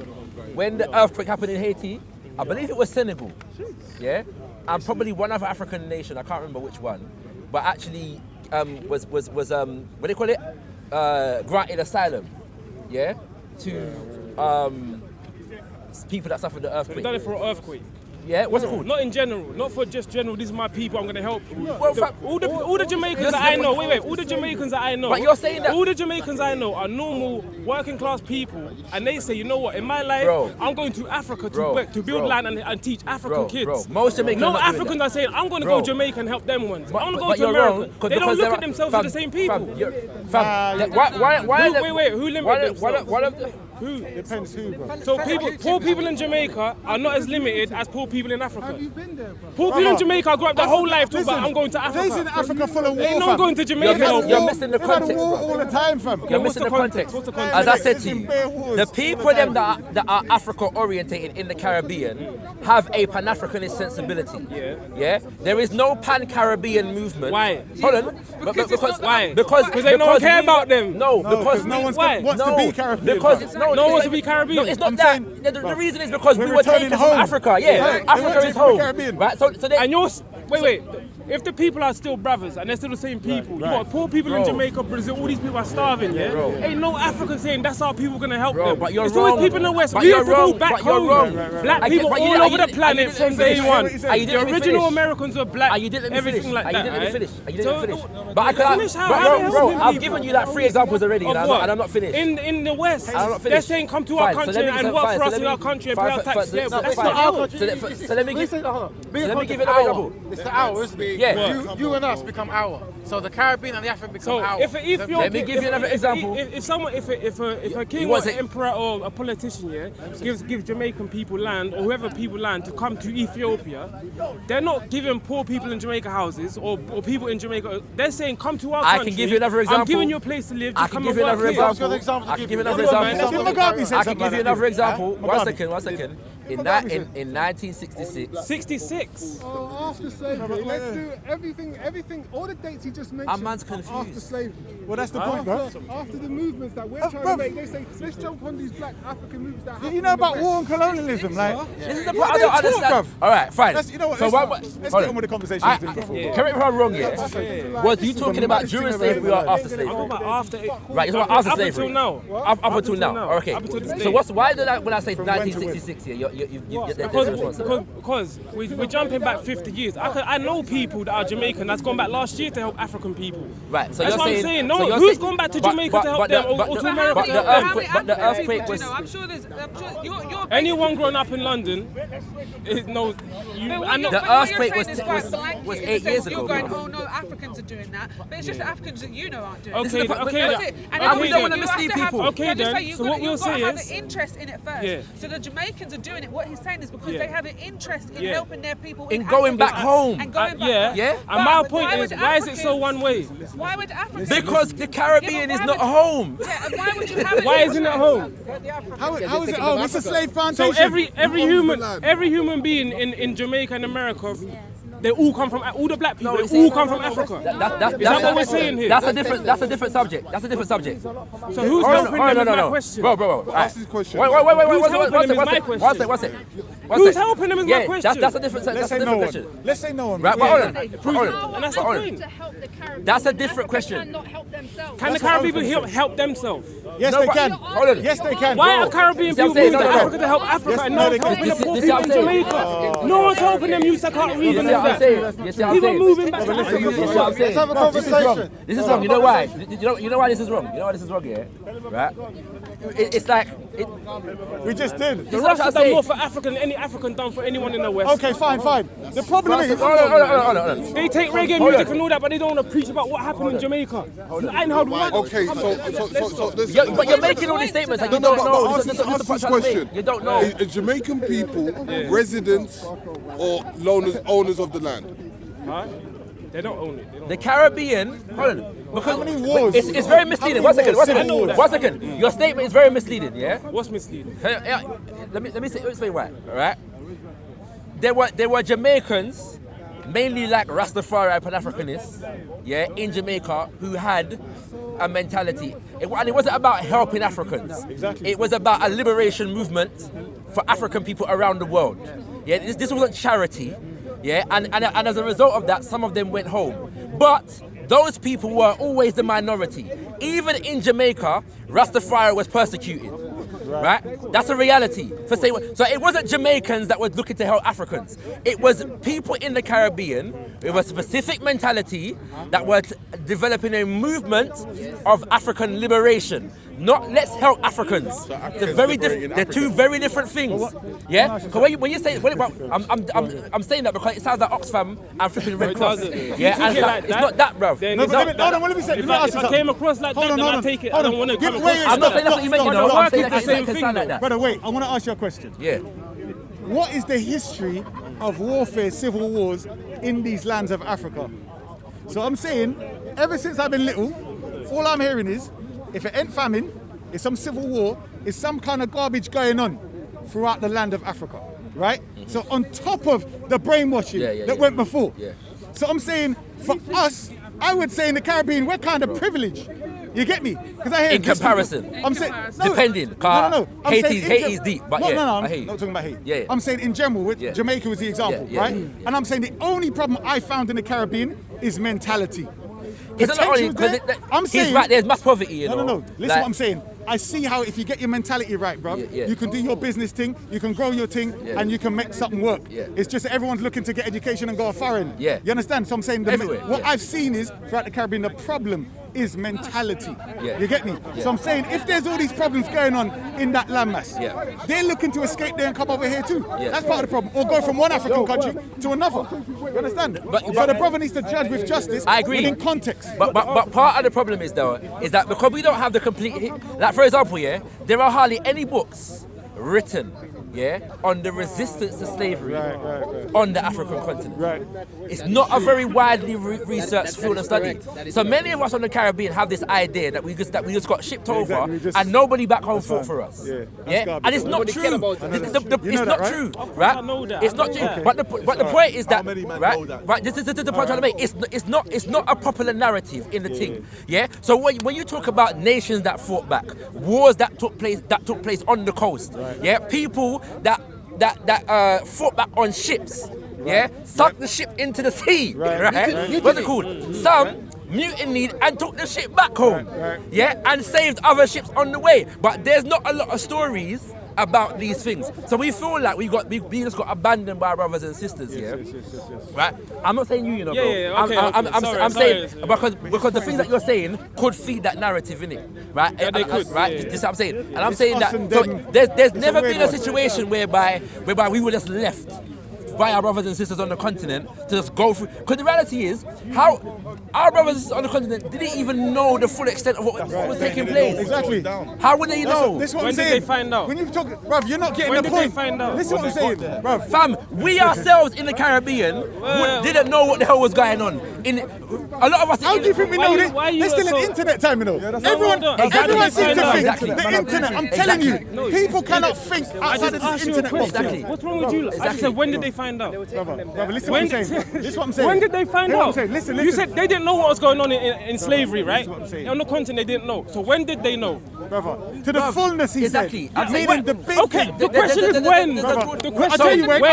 when the earthquake happened in Haiti, I believe it was Senegal. Yeah, and probably one other African nation, I can't remember which one, but actually was what do they call it? Granted asylum. Yeah, to people that suffered the earthquake. They've done it for an earthquake. Yeah, what's it called? Not in general, not for just general. These are my people. I'm gonna help you. Well, all the Jamaicans that I know. Wait. All the Jamaicans that I know. But you're saying that all the Jamaicans I know are normal working class people, and they say, you know what? In my life, I'm going to Africa to work, to build land and teach African kids. Most Jamaicans. No Africans are saying, I'm going to go to Jamaica and help them ones. I'm going to go to America. They don't look at themselves as the same people. Wait. Who limited themselves? Who? Depends who, bro. So poor people in Jamaica are not as limited as poor people in Africa. Have you been there, bro? Poor people in Jamaica grew up their whole life talking about I'm going to Africa. They're in Africa full of war, Ain't no one going to Jamaica. You're missing the context, war bro. all the time, fam. You're missing the context. What's the context? As I said to you, the people them that are Africa orientated in the Caribbean have a Pan-Africanist sensibility. Yeah. There is no Pan-Caribbean movement. Why? Hold on. Why? Because they don't care about them. No, because no one wants to be Caribbean. Because no one wants to be Caribbean. No, it's not that. The reason is because we were taken from Africa. Yeah, Africa is home. Right. So and you're wait. If the people are still brothers and they're still the same people, you got poor people in Jamaica, Brazil, all these people are starving, Ain't no African saying that's how people gonna help them. But you're it's wrong. always people in the West. But We you're wrong. back But you're home. wrong. Black people all over the planet from day one. The original Americans were black. Everything like that. You didn't finish. But I finish how? Bro, I've given you like 3 examples already, and I'm not finished. In the West, they're saying come to our country and work for us in our country and pay our tax. That's not our country. So let me give you an example. It's the hour, isn't it? Yeah. You and us become our. So the Caribbean and the African become So our. if an Ethiopian, Let me give you another example. If a king or an emperor or a politician, gives Jamaican people land or whoever people land to come to Ethiopia, they're not giving poor people in Jamaica houses or people in Jamaica. They're saying come to our country. I can give you another example. I'm giving you a place to live. I can give you another example. I can give you another example. I can give you another example. One second. In 1966. 66. Oh, after slavery. Let's do everything, all the dates he just mentioned. Our man's confused. After slavery. Well, that's the point, bro. After the movements that we're trying to make, they say, let's jump on these black African movements that happen. You know about war and colonialism, like. This is the part I don't understand. All right, fine. You know what? So let's get on with the conversation. Correct me if I'm wrong here. Was you talking about during slavery or after slavery? I'm about after. Right, it's about after slavery. Up until now. Up until now. Okay. So why did when I say From when to 1966 here, you get that response? Because we're jumping back 50 years. I know people that are Jamaican that's gone back last year to help African people. Right. So that's you're what saying, I'm saying. No, who's gone back to Jamaica to help them or to America? But the earthquake was. I'm sure you're anyone growing up in London knows. The earthquake was 8 years ago. You're going, oh no, Africans are doing that, but it's just the Africans that you know aren't doing. Okay, okay. And we don't want to mislead people. Okay, then. So what we'll say have is, an interest in it first. Yeah. So the Jamaicans are doing it. What he's saying is because they have an interest in helping their people in going back home. And going back home. Yeah. And my point is, why is it so one way? Why would Africans? Because the Caribbean is not home. Yeah, and why would you have it? Why isn't it home? How is it home? It's a slave plantation. So every human being in Jamaica and America, they all come from all the black people. They all come from Africa. Is that what we're saying here? That's a different subject. That's a different subject. So who's helping them with my question? Bro. Ask his question. Wait. One second. Who's helping them with my question? That's a different question. Let's say no one. Right, and that's the point. That's a different question. Can the Caribbean help themselves? Yes, they can. Yes, they can. Why are Caribbean people moving to Africa to help Africa and not helping the poor people in Jamaica? No one's helping them youths that can't read and all that. People moving back to Africa. Let's have a conversation. This is wrong. You know why? You know why this is wrong? You know why this is wrong, yeah? Right? It's like... We just did. The Russians have done more for Africa than any African done for anyone in the West. Okay, fine. The problem is... They take reggae music and all that, but they don't want to preach about what happened in Jamaica. I ain't heard one. Okay, so but you're making all these statements and you don't know. Ask this question. You don't know. Are Jamaican people residents or owners of the land? Huh? They don't own it. The Caribbean, hold on. Because how many wars? It's very misleading. One second. Your statement is very misleading, yeah? What's misleading? Let me explain why, alright? There were Jamaicans, mainly like Rastafari and Pan-Africanists, yeah, in Jamaica, who had a mentality. And it wasn't about helping Africans. Exactly. It was about a liberation movement for African people around the world. Yeah, this wasn't charity. Yeah, and as a result of that, some of them went home. But those people were always the minority. Even in Jamaica, Rastafari was persecuted. Right? That's a reality. So it wasn't Jamaicans that were looking to help Africans. It was people in the Caribbean with a specific mentality that were developing a movement of African liberation. Not let's help Africans. They're two very different things. Yeah? Because when you say, I'm saying that because it sounds like Oxfam and flipping Red Cross. Yeah, and it's not that, bruv. If I came across like that, then I take it. I don't want to come across. I'm not saying that's what you meant, you know. I'm saying that it can sound like that. Brother, wait, I want to ask you a question. Yeah. What is the history of warfare, civil wars in these lands of Africa? So I'm saying, ever since I've been little, all I'm hearing is, if it ain't famine, it's some civil war, it's some kind of garbage going on throughout the land of Africa, right? Mm-hmm. So on top of the brainwashing that went before. Yeah. So I'm saying, for us, I would say in the Caribbean, we're kind of privileged. You get me? Because I hear in comparison. I'm saying depending. No. Haiti's deep, but I'm not talking about Haiti. Yeah. I'm saying in general, Jamaica was the example, right? And I'm saying the only problem I found in the Caribbean is mentality. It's not only because he's right, there's mass poverty, you know. No. Listen what I'm saying. I see how if you get your mentality right, bro, you can do your business thing, you can grow your thing, and you can make something work. Yeah. It's just everyone's looking to get education and go foreign. Yeah. You understand? So I'm saying what I've seen is throughout the Caribbean, the problem is mentality. Yeah. You get me? Yeah. So I'm saying, if there's all these problems going on in that landmass, they're looking to escape there and come over here too. Yeah. That's part of the problem. Or go from one African country to another. You understand? So the brother needs to judge with justice. I agree. Within context. But part of the problem is though, is that because we don't have the complete, like for example, there are hardly any books written, on the resistance to slavery on the African continent. It's not a very widely researched field of study. So many of us on the Caribbean have this idea that we just got shipped over and nobody back home fought for us. And it's not true. It's not true, right? It's not true. But the point is that, right? This is the point I'm trying to make. It's not a popular narrative in the thing. So when you talk about nations that fought back, wars that took place on the coast, people that fought back on ships, sunk the ship into the sea, right? What's it called? Some mutinied and took the ship back home, and saved other ships on the way. But there's not a lot of stories about these things. So we feel like we just got abandoned by our brothers and sisters, right? I'm not saying you know, bro. Okay, I'm saying because the things that you're saying could feed that narrative in it, right? Yeah, they could. Right? This is what I'm saying, and I'm saying that so there's never been a situation whereby we were just left by our brothers and sisters on the continent to just go through. Because the reality is, how our brothers and sisters on the continent didn't even know the full extent of what was taking place. Exactly. How would they know? This is what When I'm did saying. they find out? When you talk, bruv, you're not getting When the did they point. find out? This is what I'm saying, bruv. Fam, we ourselves in the Caribbean didn't know what the hell was going on. A lot of us. How do you think we know this? There's still an internet time, you know. Everyone seems to think the internet. I'm telling you, people cannot think outside of this internet box. Exactly. What's wrong with you? I said, when did they find out? Brother, listen what I'm saying. This is what I'm saying. When did they find out? Listen. You said they didn't know what was going on in slavery, right? On the continent, they didn't know. So when did they know? Brother, to the fullness, he said. Exactly. Meaning the big Okay, thing. the question is when. The question I'll tell you when.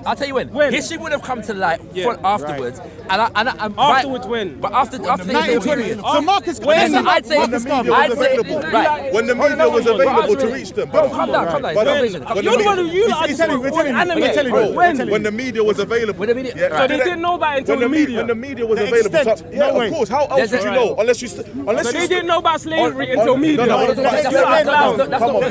I'll tell you when. When? History would have come to light afterwards. Afterwards when? But after the 1920. So Marcus, I'd say When the media was available to reach them. Bro, calm down. You're the one who When the media was available. So they didn't know about it until the media. When the media was available. Of course. How else would you know? Unless So they didn't know about slavery until media. No. Come on.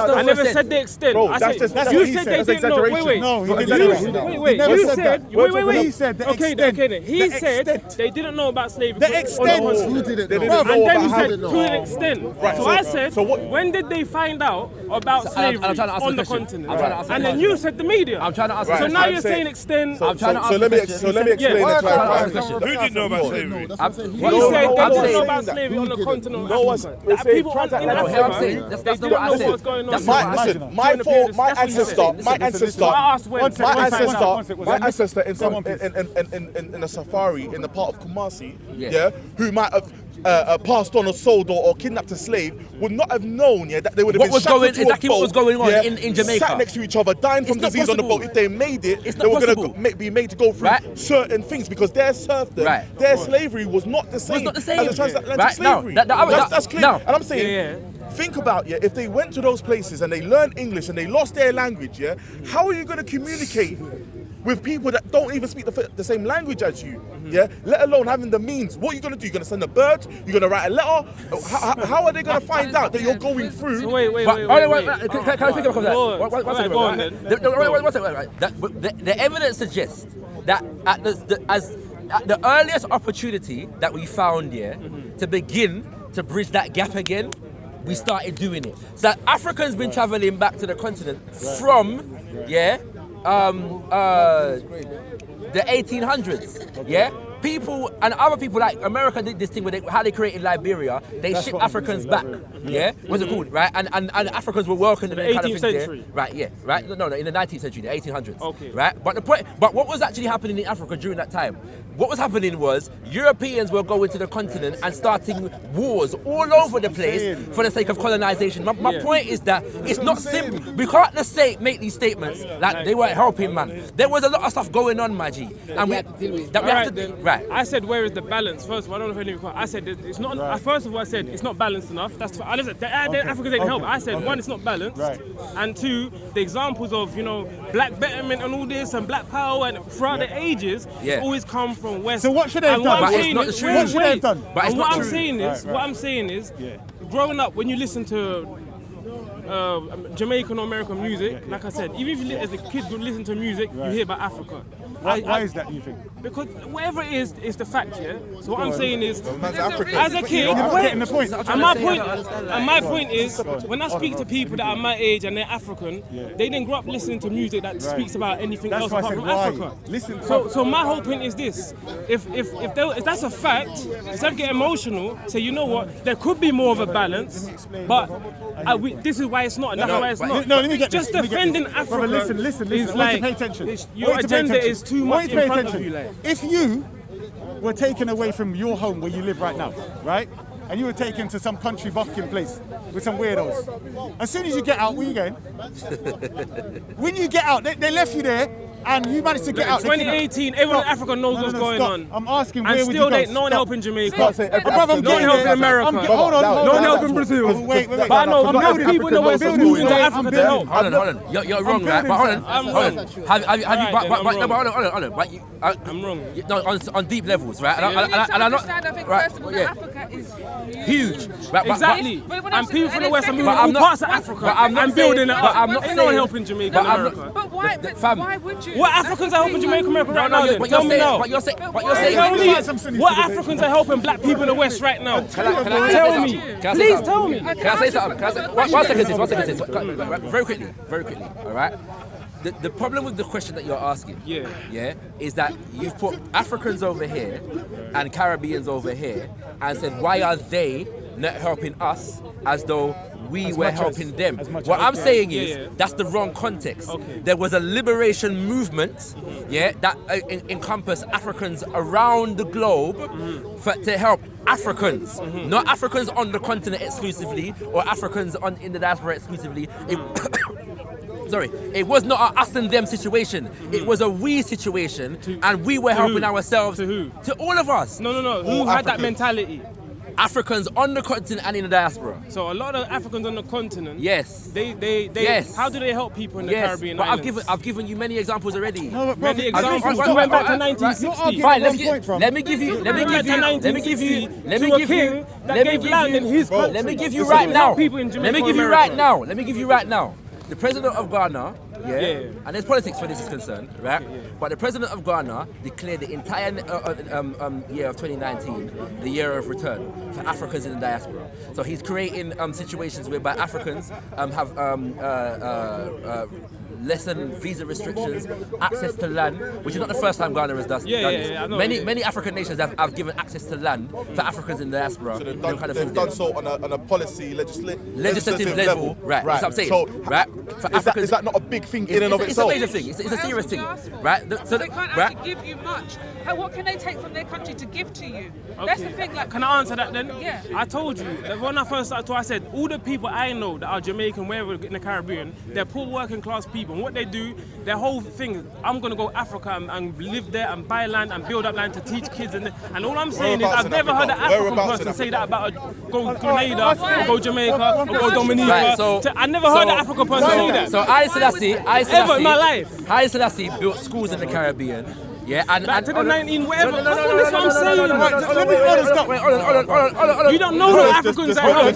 I never said the extent. Bro, I that's said, just you said they didn't know. Wait. No, he didn't You say that. Wait. He never You said said. that. Wait. He said the Okay, extent. then. He The said extent. they didn't know about slavery. The extent. Who didn't know? didn't know And then about you how said they to an extent. So I said, when did they find out about slavery I'm trying to answer on the the question. continent? I'm trying to answer And the then you said the media. I'm trying to answer So the now question. you're saying extend. I'm trying to answer So let me explain and clarify. Who didn't know about slavery? He said they didn't know about slavery on the continent. No one's That people in That's what I'm Africa, saying. That's they not didn't what I know said. what was going on. That's not what I said. My ancestor in a safari in the part of Kumasi, who might have passed on or sold or kidnapped a slave, would not have known that they would have been shackled to a boat, what was going on in Jamaica. sat next to each other, dying from disease on the boat. If they made it, they were going to be made to go through certain things because their serfdom, their slavery was not the same, as the transatlantic slavery. That's clear. And I'm saying, think about if they went to those places and they learned English and they lost their language, how are you going to communicate with people that don't even speak the same language as you, let alone having the means? What are you going to do? You're going to send a bird? You're going to write a letter? How are they going to find out that you're going through? Wait. Can I speak about that? The evidence suggests that at the earliest opportunity that we found to begin to bridge that gap again, we started doing it. So Africans been traveling back to the continent from the 1800s, people and other people like America did this thing where how they created Liberia. They shipped Africans back. What's it called? Right, and Africans were welcomed in the 18th century. No, in the 19th century, the 1800s. Okay. Right, but what was actually happening in Africa during that time? What was happening was Europeans were going to the continent and starting wars all over the place for the sake of colonization. My point is that it's not simple. We can't just make these statements like they weren't helping, man. There was a lot of stuff going on, my G, and we have to. Right. I said, where is the balance? First of all, I don't know if anyone. I said it's not. First of all, I said it's not balanced enough. That's. I said the Africans didn't help. I said one, it's not balanced. Right. And two, the examples of black betterment and all this and black power and throughout the ages, it's always come from West. So what should they have done? But it's not the truth. What should they have done? But it's not what true. What I'm saying is, growing up, when you listen to Jamaican or American music, like I said, even if you as a kid would listen to music, you hear about Africa. Why is that, you think? Because whatever it is the fact, yeah? So what I'm saying is, African. as a kid, You're not getting the point. and my point is, when I speak to people that are my age and they're African, they didn't grow up listening to music that speaks about anything else apart from Africa. Listen. So my whole point is this: if that's a fact, instead of getting emotional, say, you know what, there could be more of a balance, but this is why it's not, and that's why it's not. No, let me get just this. defending Africa. Brother, listen. Is I want like, you to pay attention. Your agenda is too much in front of you. Like. If you were taken away from your home where you live right now, right? And you were taken to some country bucking place with some weirdos. As soon as you get out, where you going? When you get out, they left you there and you managed to get out. 2018, everyone in Africa knows what's going on. I'm asking and where would you go? No one helping Jamaica. No one helping America. Hold on. No one helping Brazil. Wait. But I know most people in the West are moving to Africa to help. Hold on. You're wrong, right? But hold on. Hold on. I'm wrong. No, on deep levels, right? And I'm not. I think first of all, that Africa is huge. Exactly. And people from the West are moving But all I'm not- parts of Africa but I'm not and building it saying- up. but I'm not Ain't no one saying- helping Jamaica but and I'm not- America. But why? Fam. Why would you? What Africans are helping Jamaica and America right now? Then? But Tell me now. you're saying. Tell me what Africans are helping black people in the West right now. Tell me. Please tell me. Can I say something? One second, sis. Very quickly. All right. The problem with the question that you're asking, is that you've put Africans over here and Caribbeans over here and said, why are they not helping us as though we were helping them? What I'm saying is that's the wrong context. Okay. There was a liberation movement, that encompassed Africans around the globe to help Africans, not Africans on the continent exclusively or Africans in the diaspora exclusively. It was not a us and them situation. It was a we situation, and we were helping ourselves. To who? To all of us. No. Who had that mentality? Africans on the continent and in the diaspora. So a lot of Africans on the continent. Yes. They. Yes. How do they help people in the Caribbean but islands? I've given you many examples already. No, but Many brother, examples. We went back to 1960. Fine, Let me give you Let me give you right now. People in Jamaica Let me give you America. right now. Let me give you right now. The president of Ghana, and there's politics where this is concerned, right? But the president of Ghana declared the entire year of 2019 the year of return for Africans in the diaspora. So he's creating situations whereby Africans have lessen visa restrictions, access to land, which is not the first time Ghana has done this. Many African nations have given access to land for Africans in the diaspora. So they've done so on a policy legislative level. Right. That's what I'm saying. So, right. For Africans, is that not a big thing in and of itself? It's a major thing. It's a serious thing. Right. So they can't actually give you much. What can they take from their country to give to you? That's the thing. Like, can I answer that then? Yeah. I told you that when I first started, I said all the people I know that are Jamaican, wherever in the Caribbean, they're poor working class people. And what they do, their whole thing is, I'm gonna go Africa and live there and buy land and build up land to teach kids. And all I'm saying is, I've never heard an African person say that about go Grenada, or go Jamaica, or go Dominica. Right, I never heard an African person say that. So Haile Selassie, ever in my life. Haile Selassie built schools in the Caribbean. Yeah, and back to the 19 whatever. That's what I'm saying. Hold on. You don't know the Africans that help.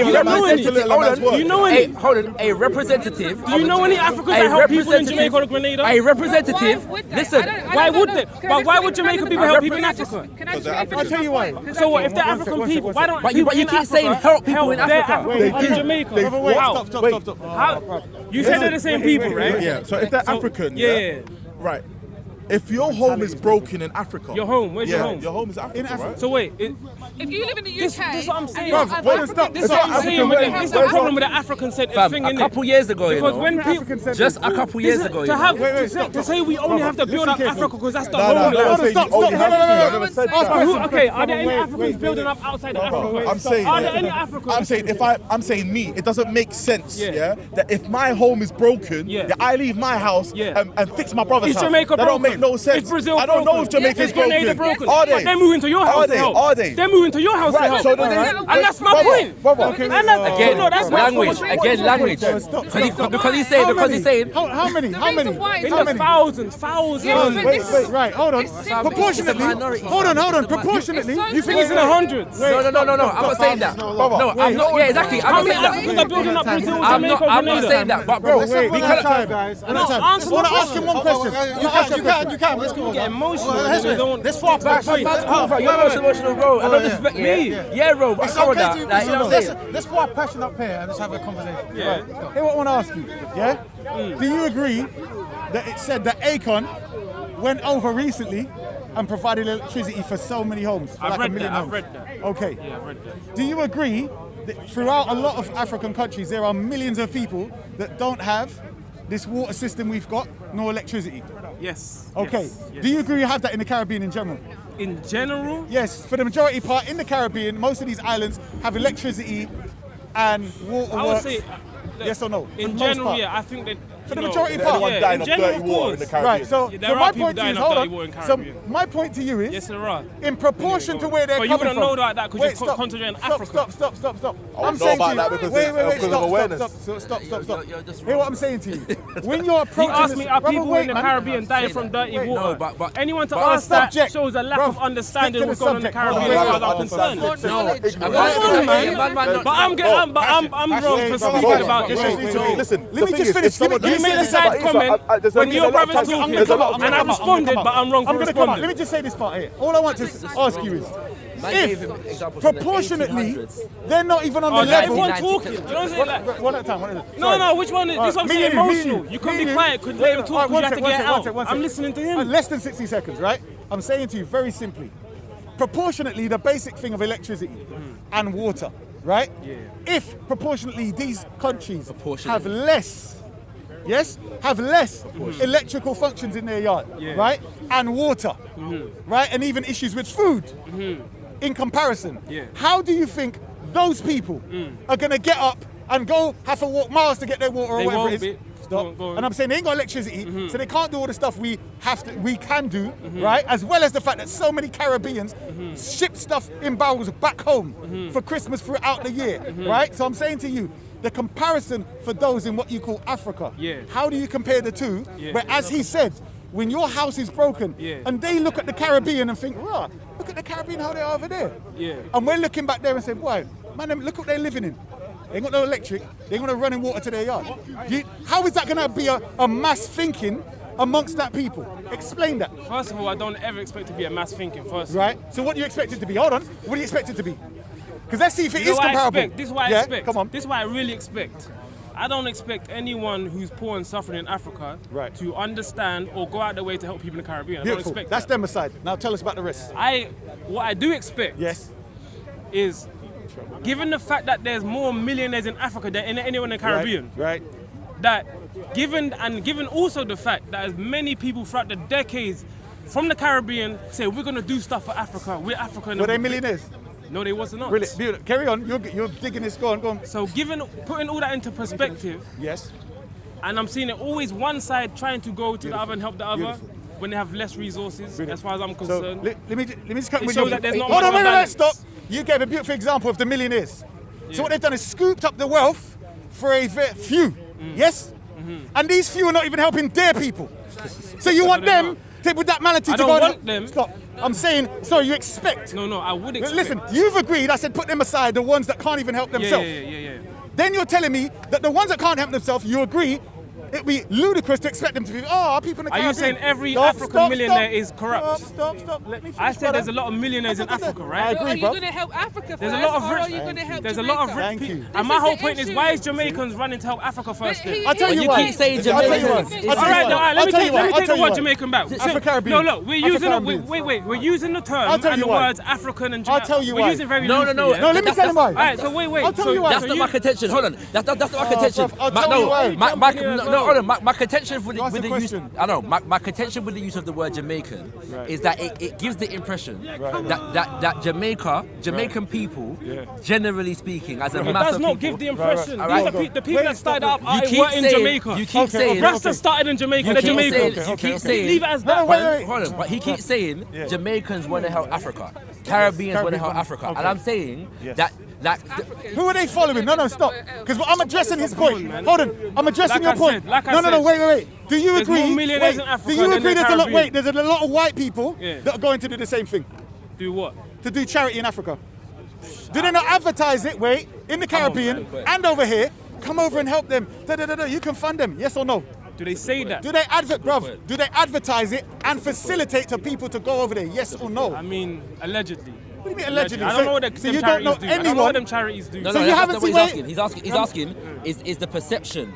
You don't know any. Do you know any? Hold on. A representative. Do you know any Africans that help people in Jamaica or Grenada? A representative. Listen. Why would they? But why would Jamaican people help people in Africa? I'll tell you why. So what? If they're African people, why don't people you in keep saying help people in Africa? In Jamaica. Stop. How? You said they're the same people, right? Yeah. So if they're African, right. If your home is broken in Africa, your home, where's your home? Your home is Africa, right? So wait, if you live in the UK, this is what I'm saying. This is what I'm saying. This is the problem with the African thing. A couple years ago, because when people just a couple years ago, to say we only have to build up Africa because that's the homeland. Stop. Okay, are there any Africans building up outside of Africa? I'm saying, are there any Africans? I'm saying me, it doesn't make sense, that if my home is broken, I leave my house and fix my brother's house. Jamaica that don't make broken? no sense. Is Brazil I don't know if broken? Jamaica's Is Grenada broken. broken? Are they? But they're moving to your house to help. Are they? They're moving to your house to Right, help. so then And that's my point. Brother. Again, that's language. Again, language. Because he's saying. How many? In the thousands. Wait, right, hold on. Proportionately, hold on. Proportionately, You think it's in the hundreds? No. I'm not saying that. No, I'm not. Yeah, exactly. I'm How not many saying that. Africans are building up Brazil, I'm Jamaica, not Grenada? saying that. But bro, Wait, we one could. at a time, guys. One at a time. answer I want to my ask him one question. You can. Let's go. Get emotional. Let's swap back. You're most emotional, bro. I don't disrespect me. Yeah, bro. But come on now. Like, you know what I'm saying? Let's pour our passion up here and let's have a conversation. Yeah. Right. Hey, what I want to ask you, yeah? Do you agree that it said that Akon went over recently and provided electricity for so many homes? For I've like read 1 million that. homes? I've read that. Okay. Yeah, I've read that. Do you agree that throughout a lot of African countries there are millions of people that don't have this water system we've got, nor electricity? Yes. Okay. Yes. Do you agree you have that in the Caribbean in general? In general? Yes, for the majority part in the Caribbean, most of these islands have electricity and water I would works. say. Yes or no? For the In most general, part. yeah, I think that. For the you know, majority part. Everyone Yeah, dying in of general, dirty of water in the course. Caribbean. Right, so, Yeah, there so are my people point to you dying is, of hold dirty water in on. So Caribbean. my point to you is, Yes, there are. in proportion to where they're But you coming wouldn't from. know that because Wait, you're stop. concentrating on Stop, Africa. Stop. I I'm know saying about to that you, because wait, because of awareness. stop. You're just Hear what I'm saying to you. When you're He approaching asked this, me, are brother, people wait, in the man. Caribbean dying from dirty Wait, water? no, but- Anyone to but ask that subject, shows a lack bruv, of understanding stick to what's the going on in the subject. Caribbean as far as I'm concerned. But I'm wrong for speaking about this. Listen, Let me just finish. You made a side comment when your brother's talking, and I responded, but I'm wrong for I'm going to come up. Let responding. me just say this part here. All I want to ask you is, if proportionately they're not even on the level. Everyone talking. You know what I'm saying? Like, One at a time. no, which one? This one's Me and you, emotional. You couldn't be quiet. Couldn't let him talk because you have to get it out. I'm listening to him. Less than 60 seconds, right? I'm saying to you very simply, proportionately the basic thing of electricity and water, right? Yeah. If proportionately these countries have less, electrical functions in their yard, right? And water, right? And even issues with food in comparison. Yeah. How do you think those people are going to get up and go have to walk miles to get their water or They whatever won't it is? be. Stop. Go on. And I'm saying they ain't got electricity, so they can't do all the stuff we can do, right? As well as the fact that so many Caribbeans ship stuff in barrels back home for Christmas throughout the year, right? So I'm saying to you, the comparison for those in what you call Africa, how do you compare the two? Where, as he said, when your house is broken and they look at the Caribbean and think, wow, look at the Caribbean, how they are over there. And we're looking back there and saying, boy, man, look what they're living in. They ain't got no electric, they ain't got no running water to their yard. How is that going to be a mass thinking amongst that people? Explain that. First of all, I don't ever expect to be a mass thinking first. Right? So what do you expect it to be? Hold on. What do you expect it to be? Because let's see if it You know is what I comparable. expect? This is what I expect. Come on. This is what I really expect. I don't expect anyone who's poor and suffering in Africa to understand or go out their way to help people in the Caribbean. I don't Beautiful. expect That's that. them aside. Now tell us about the rest. What I do expect is, given the fact that there's more millionaires in Africa than anyone in the Caribbean, Right. that given also the fact that as many people throughout the decades from the Caribbean say we're going to do stuff for Africa, we're African. Were they millionaires? No, they wasn't. Brilliant. Beautiful. Carry on. You're digging this. Go on. So putting all that into perspective, and I'm seeing it always one side trying to go to the other and help the other when they have less resources, as far as I'm concerned. So let me just cut It with shows you. that there's not Hold much on, wait, balance. stop. You gave a beautiful example of the millionaires. So what they've done is scooped up the wealth for a few. Yes? And these few are not even helping their people. So you want them with that mentality to I don't go want them. Stop. I'm saying, sorry, you expect. No, I would expect. Listen, you've agreed. I said put them aside, the ones that can't even help themselves. Yeah. Then you're telling me that the ones that can't help themselves, you agree, it'd be ludicrous to expect them to be, people in the Caribbean. Are you saying every African millionaire is corrupt? Stop. Let me finish, I said there's a lot of millionaires in Africa, right? I agree, Are you going to help Africa There's first, a lot of or are rich. you going to help There's a Jamaica? lot of rich Thank people. you. And my This whole is the point is, issue. why is Jamaicans running to help Africa first? Then? I'll tell you You why. keep saying I'll tell you Jamaicans. why. It's I'll tell you Alright, why. let me take the word Jamaican back. Afro-Caribbean. No, look, we're using Afro-Caribbean. we're using the term I'll tell and you the why. words African and I'll Jamaican. tell you We're why. using very No, loosely, yeah? No, let me tell him why. Alright, so wait. I'll tell you why. That's not my contention. Hold on. That's not my contention. I'll tell you why. No, hold on. My contention with the use, question. I know. My contention with the use of the word Jamaican is that it gives the impression that Jamaican people, generally speaking, as a mass of people, it does not give the impression. Right. These are the people that started up were in saying, Jamaica. You keep saying Rasta started in Jamaica. They're Jamaican. You keep saying. Leave it as that. Hold on. But he keeps saying Jamaicans want to help Africa. Caribbeans want to help Africa. And I'm saying that. Who are they following? No, stop. Because I'm addressing his point. Hold on, I'm addressing your point. No, wait. Do you agree? More millionaires in Africa do you than agree in the there's a lot? Caribbean. Wait, there's a lot of white people that are going to do the same thing. Do what? To do charity in Africa. Do they not advertise it? Wait, in the Caribbean and over here. Come over and help them. You can fund them. Yes or no? Do they say that? Do they advertise it and facilitate to people to go over there? Yes or no? I mean, allegedly. What do you mean allegedly? I don't know what them you don't know charities do. anyone. I don't know what them charities do. No, So you that's haven't not what seen- he's asking. He's asking is the perception,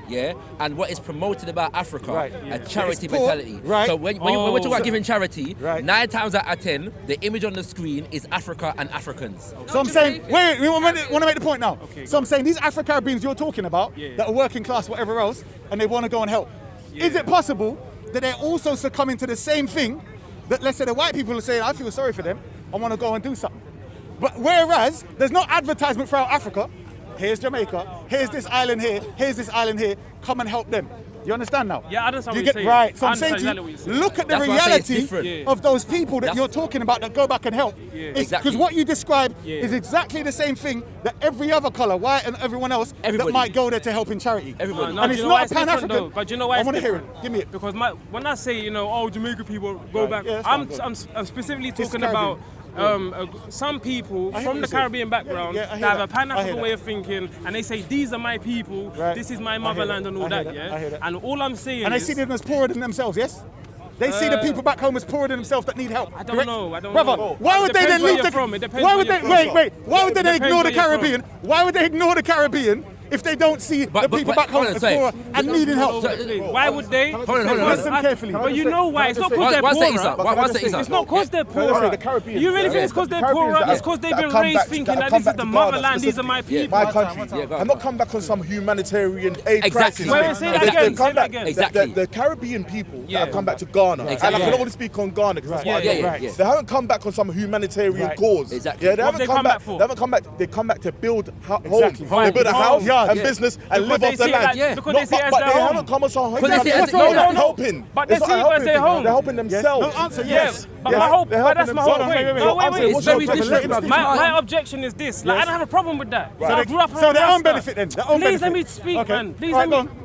and what is promoted about Africa a charity It's poor, mentality. right. So when we're talking about So- giving charity, Right. 9 times out of 10, the image on the screen is Africa and Africans. So I'm saying, wait, we want to make the point now. So I'm saying these Afro-Caribbeans you're talking about, that are working class, whatever else, and they want to go and help. Is it possible that they're also succumbing to the same thing that, let's say, the white people are saying, I feel sorry for them, I want to go and do something. But whereas there's no advertisement throughout Africa, here's Jamaica, here's this island here, here's this island here, come and help them. You understand now? Yeah, I understand you what get you're saying. right. So I I'm saying to understand you, exactly what you're saying. look at the That's why I say it's reality different. of those people that you're talking about that go back and help. Because Exactly. what you describe is exactly the same thing that every other colour, white and everyone else, Everybody. that might go there to help in charity. Everybody. No, And do it's you know why not it's a different Pan-African. though? But do you know why I it's want to hear it. different? Give me it. Because when I say, Jamaican people go back, yeah, that's I'm fine, I'm specifically It's talking about Caribbean. some people I hear from what the you're saying. Caribbean background Yeah, I hear that have that. a Pan-African I hear way that. of thinking, and they say these are my people, Right. this is my I hear motherland, that. and all I hear that. that. I hear that. And all I'm saying And they is, see them as poorer than themselves, yes? They see the people back home as poorer than themselves that need help. I don't correct? know. I don't Brother, know. why would It they then depends where leave you're the? from. It depends Why where would they? you're from. Wait. Why would they then Depends ignore the where you're from. Caribbean? Why would they ignore the Caribbean if they don't see the people back home hold on, as say. poorer and needing help? Why would they? Hold on. Listen carefully. But you know why? It's not because they're One second, poorer. Isa. One second, Isa. It's not because they're Can I say poorer. the Caribbean? You really think it's because they're Caribbeans poorer? that It's because they've have been come raised back- thinking that that have come this is back the to Ghana motherland, these are my specifically. people. My country. Yeah, go on. And not come back on some humanitarian aid Exactly. crisis. Wait, say that again, say that again. Exactly. The Caribbean people Yeah. that have come back to Ghana, and I Exactly. can only speak on Ghana because that's what I Yeah, know. yeah. They haven't come back on some humanitarian cause. Exactly. Yeah, they What haven't they come come back back for? They haven't come back. They come back to build homes. Exactly. They build a house Yard. and Yeah. business and Because live they off the see it land. like- Yeah. because they see it as but their they home. haven't come on some. Because they see it as- No, they're no, no. helping. But they It's not see it as helping their people. home. They're helping themselves. No, answer Yeah, yes. but Yes. my whole, They're but that's helping my whole themselves. point. Wait, No, wait, answer, wait. what's very your different. perspective? My objection is this. Like, I don't have a problem with that. So I grew up So around their own Rasta. benefit then. Their own Please benefit. let me speak, Okay. man. Please All let right, me. go on.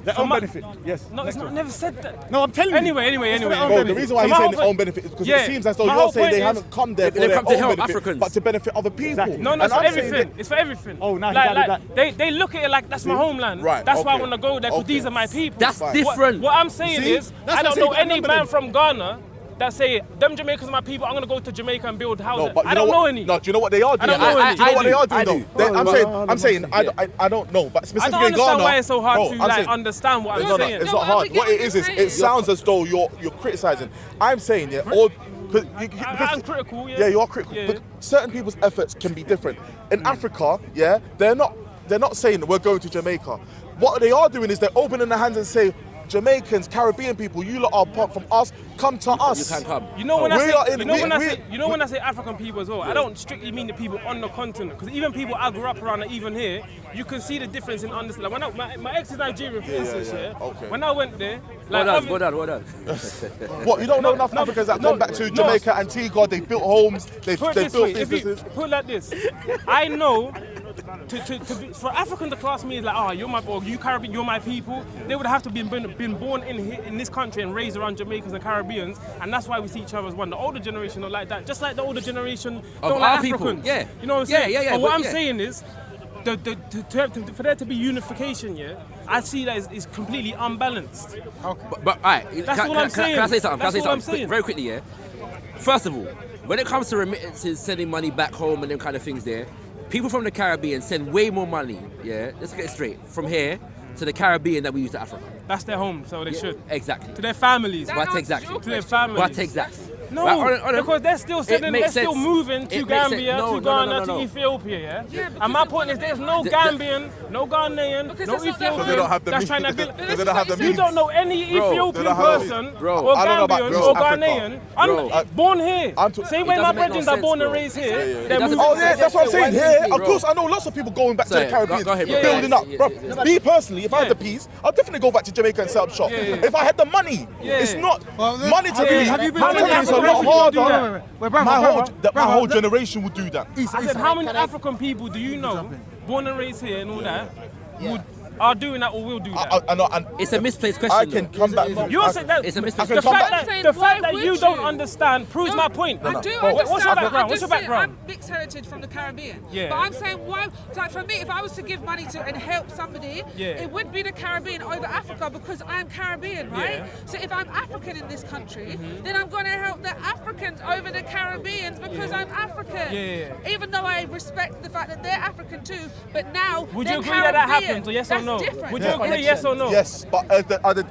Their So own my- benefit. Yes. No, it's not. Never said that. No, I'm telling you. Anyway. It's for their own Bro, benefit. the reason why So he's my saying whole their own point- benefit is because Yeah, it seems as though my you're whole saying point they is- haven't come there for They their come to own help benefit, Africans. but to benefit other people. Exactly. No, And it's for I'm saying everything. that- It's for everything. Oh, now he like, added like, they look at it like that's my homeland. Right, That's why I okay. want to go there because Okay. these are my people. That's Fine. different. What I'm saying See? is, That's I what don't I'm know saying. any Remember man them. from Ghana that say them Jamaicans are my people. I'm gonna go to Jamaica and build houses. No, but I don't know any. No, do you know what they are doing? don't know any. Do you know what they are I doing do. though? No, I'm saying I don't know, but I specifically don't in understand Ghana. why it's so hard bro, to I'm like saying- understand what I'm No, saying. it's No, not I hard. get What what it you're is it saying. sounds as though you're criticizing. I'm saying, yeah, all because I'm critical. yeah, you are critical. Yeah. But certain people's efforts can be different. In Africa, yeah, they're not saying we're going to Jamaica. What they are doing is they're opening their hands and say, Jamaicans, Caribbean people, you lot are apart from us. Come to us. You can come. You know when I We say, are in- you know we- when I we- say, you know when I say African people as well. I don't strictly mean the people on the continent, because even people I grew up around, and even here, you can see the difference in understanding. Like when my ex is Nigerian, for instance. Yeah. Okay. When I went there, like Well done. What, you don't know enough no, Africans that no, come back to no. Jamaica, Antigua, they built homes, they Put it built this way, if you businesses. put it like this, I know for African to class me as like, oh, you're my, or you Caribbean, you're my people. They would have to be been born in this country and raised around Jamaicans and Caribbeans, and that's why we see each other as one. The older generation don't like that, just like the older generation don't our like people, Africans. yeah. You know what I'm saying? Yeah, But what but I'm yeah. saying is, for there to be unification, yeah, I see that is completely unbalanced. But all right, That's all I'm saying. Can I say something? That's all I'm saying. Very quickly, yeah. First of all, when it comes to remittances, sending money back home and them kind of things there, people from the Caribbean send way more money, yeah, let's get it straight, from here to the Caribbean than we use to Africa. That's their home, so they should. Exactly. To their families. But exactly. To their families. But exactly. No, Right, because they're still sending, they're still moving to Gambia, to Ghana, to Ethiopia, Yeah, and my point is, there's no Gambian, no Ghanaian, Because no that's not their Ethiopian home. that's trying to build. Because they don't have the You means. don't know any Ethiopian person or I don't know about Gambian East or Africa. Ghanaian. Bro. I'm born here. Same way It my doesn't make no brethren are born sense, and bro. raised here. It They're doesn't moving. Oh yeah, that's what I'm saying. Here, of Bro. course, I know lots of people going back to the Sorry, Caribbean, go ahead, bro. building up. Bro, me personally, if I had the peas, I'll definitely go back to Jamaica and set up shop. If I had the money, it's not monetarily. have you been Monetarily to it's a Africa? lot Do harder. that? My whole generation would do that. I said, how many African people do you know, born and raised here and all that, are doing that or will do that? I know, and It's a misplaced question. I can come back. You're saying that It's a the misplaced I can fact come that, back. the fact Why that you would don't you? understand proves my point. I do What's your understand, but background? I'm What's your just saying, background? I'm mixed heritage from the Caribbean. Yeah. But I'm saying, why? Like for me, if I was to give money to and help somebody, it would be the Caribbean over Africa because I'm Caribbean, right? Yeah. So if I'm African in this country, then I'm going to help the Africans over the Caribbeans because I'm African. Yeah. Even though I respect the fact that they're African too, but now Would they're you agree that that Caribbean. happens, or yes or That's no? different. Would you agree, yes or no? Yes, but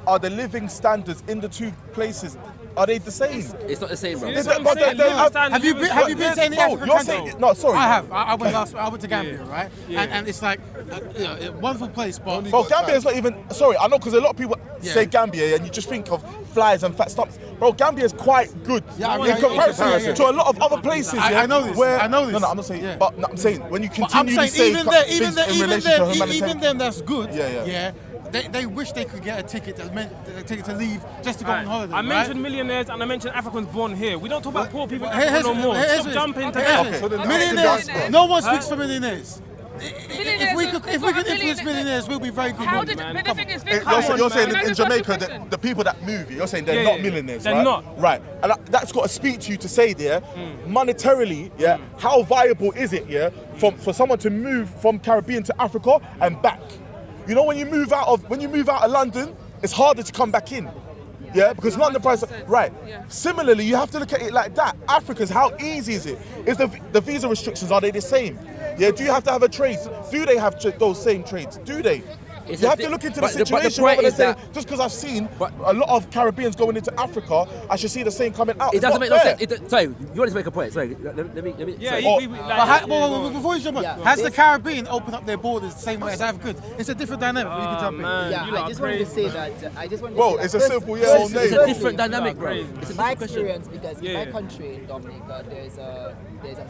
are the living standards in the two places, are they the same? It's not the same, bro. That's what I'm saying. Have you been to any African You're country? saying, no, sorry. I have. I went to Gambia, right? And it's like a wonderful place, but Bro, Gambia is not even. Sorry, I know because a lot of people say Gambia and you just think of flies and fat stumps. Bro, Gambia is quite good in comparison to a lot of other places. I know this. Where, I know this. No, I'm not saying. But no, I'm saying when you But I'm continue saying to say things in relation to humanitarian. even then, that's good. Yeah. They wish they could get a ticket to leave just to go on holiday. I mentioned millionaires and I mentioned Africans born here. We don't talk about poor people in Here's- Africa no more. here's- Stop jumping to here's- that. So then Millionaires. Okay. No one speaks for millionaires. Millionaires If we have- could they've got a influence million- millionaires, we'll be very good. How ones. did? But the thing is, You're saying Can I in just ask you a Jamaica question? the people that move, you're saying they're Yeah, not yeah. millionaires, They're right? not. Right, and that's got to speak to you to say there, monetarily, how viable is it, for someone to move from Caribbean to Africa and back? You know, when you move out of London, it's harder to come back in. Yeah, because London price, 100%. right. Yeah. Similarly, you have to look at it like that. Africa's, how easy is it? Is the visa restrictions, are they the same? Yeah, do you have to have a trade? Do they have those same trades? Do they? It's You a have di- to look into but the the- but the situation point rather than is saying, that- just because I've seen But- a lot of Caribbeans going into Africa, I should see the same coming out. It It's doesn't not make no fair. sense. Sorry, you wanted to make a point. Sorry, let me. Yeah, sorry. Before you jump on, has the Caribbean opened up their borders the same way as Africa? It's a different dynamic. You can jump in. Man, Yeah, you lot I just are wanted to crazy. say that. I just wanted Bro, to say it's that a first- simple yes first- or It's no. a firstly, different dynamic, bro. It's a My different question. experience, because in Yeah. my country in Dominica, there's a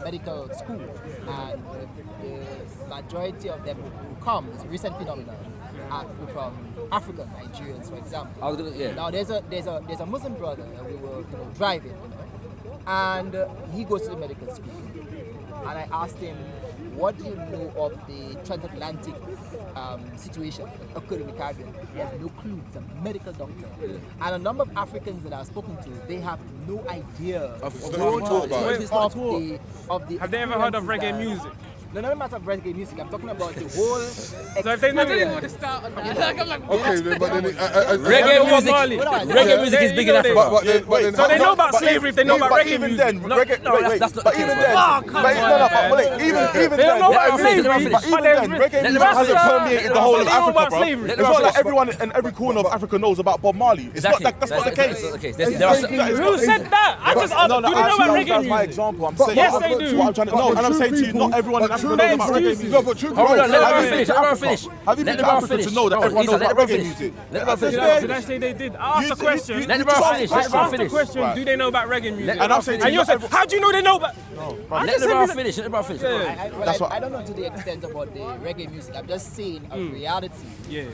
medical school, and the majority of them who come, it's a recent phenomenon, are people from Africa, Nigerians, for example. I was gonna, yeah. Now there's a Muslim brother, and we were driving, and he goes to the medical school, and I asked him, what do you know of the transatlantic situation that occurred in the Caribbean? He has no clue. He's a medical doctor. And a number of Africans that I've spoken to, they have no idea Of the what whole it's about. It's not taught. of the Have they ever heard of experiences reggae that- music? No, not a matter of reggae music. I'm talking about the whole So if they never I don't even want to start on that. Like, I'm like, Okay, then, but then Reggae Bob music. Marley. Reggae music is big in Africa. but then So they how- know about slavery if they know about but reggae even music. then, No, reggae, no, wait, that's not but the even case, then, bro. but even They don't then, know let about her finish, slavery, let her but but even then, reggae music hasn't permeated the whole of They know about Africa, bro. slavery. It's not like everyone in every corner of Africa knows about Bob Marley. It's not Exactly. that, that's not the case. That's not the case. There are Who said that? I just asked, do they know about reggae That's my music? example. I'm saying, Yes, they do. What I'm trying to, no, and I'm saying to you, not everyone in Africa knows about reggae music. No, but true. Hold on, let Have her you been finish. to Let her Africa? finish. Have you been Let to the bro Africa to finish. know that Bro, everyone Isa, knows let about the bro reggae finish. music? Let the bro finish. Did I say they did? I asked the question. Let the bro finish. Let the bro Ask the finish. question, do they know about reggae music? And I'm saying to And you, you said, how do you know they know about... Let the bro finish. Let the bro finish. I don't know to the extent about the reggae music. I'm just saying a reality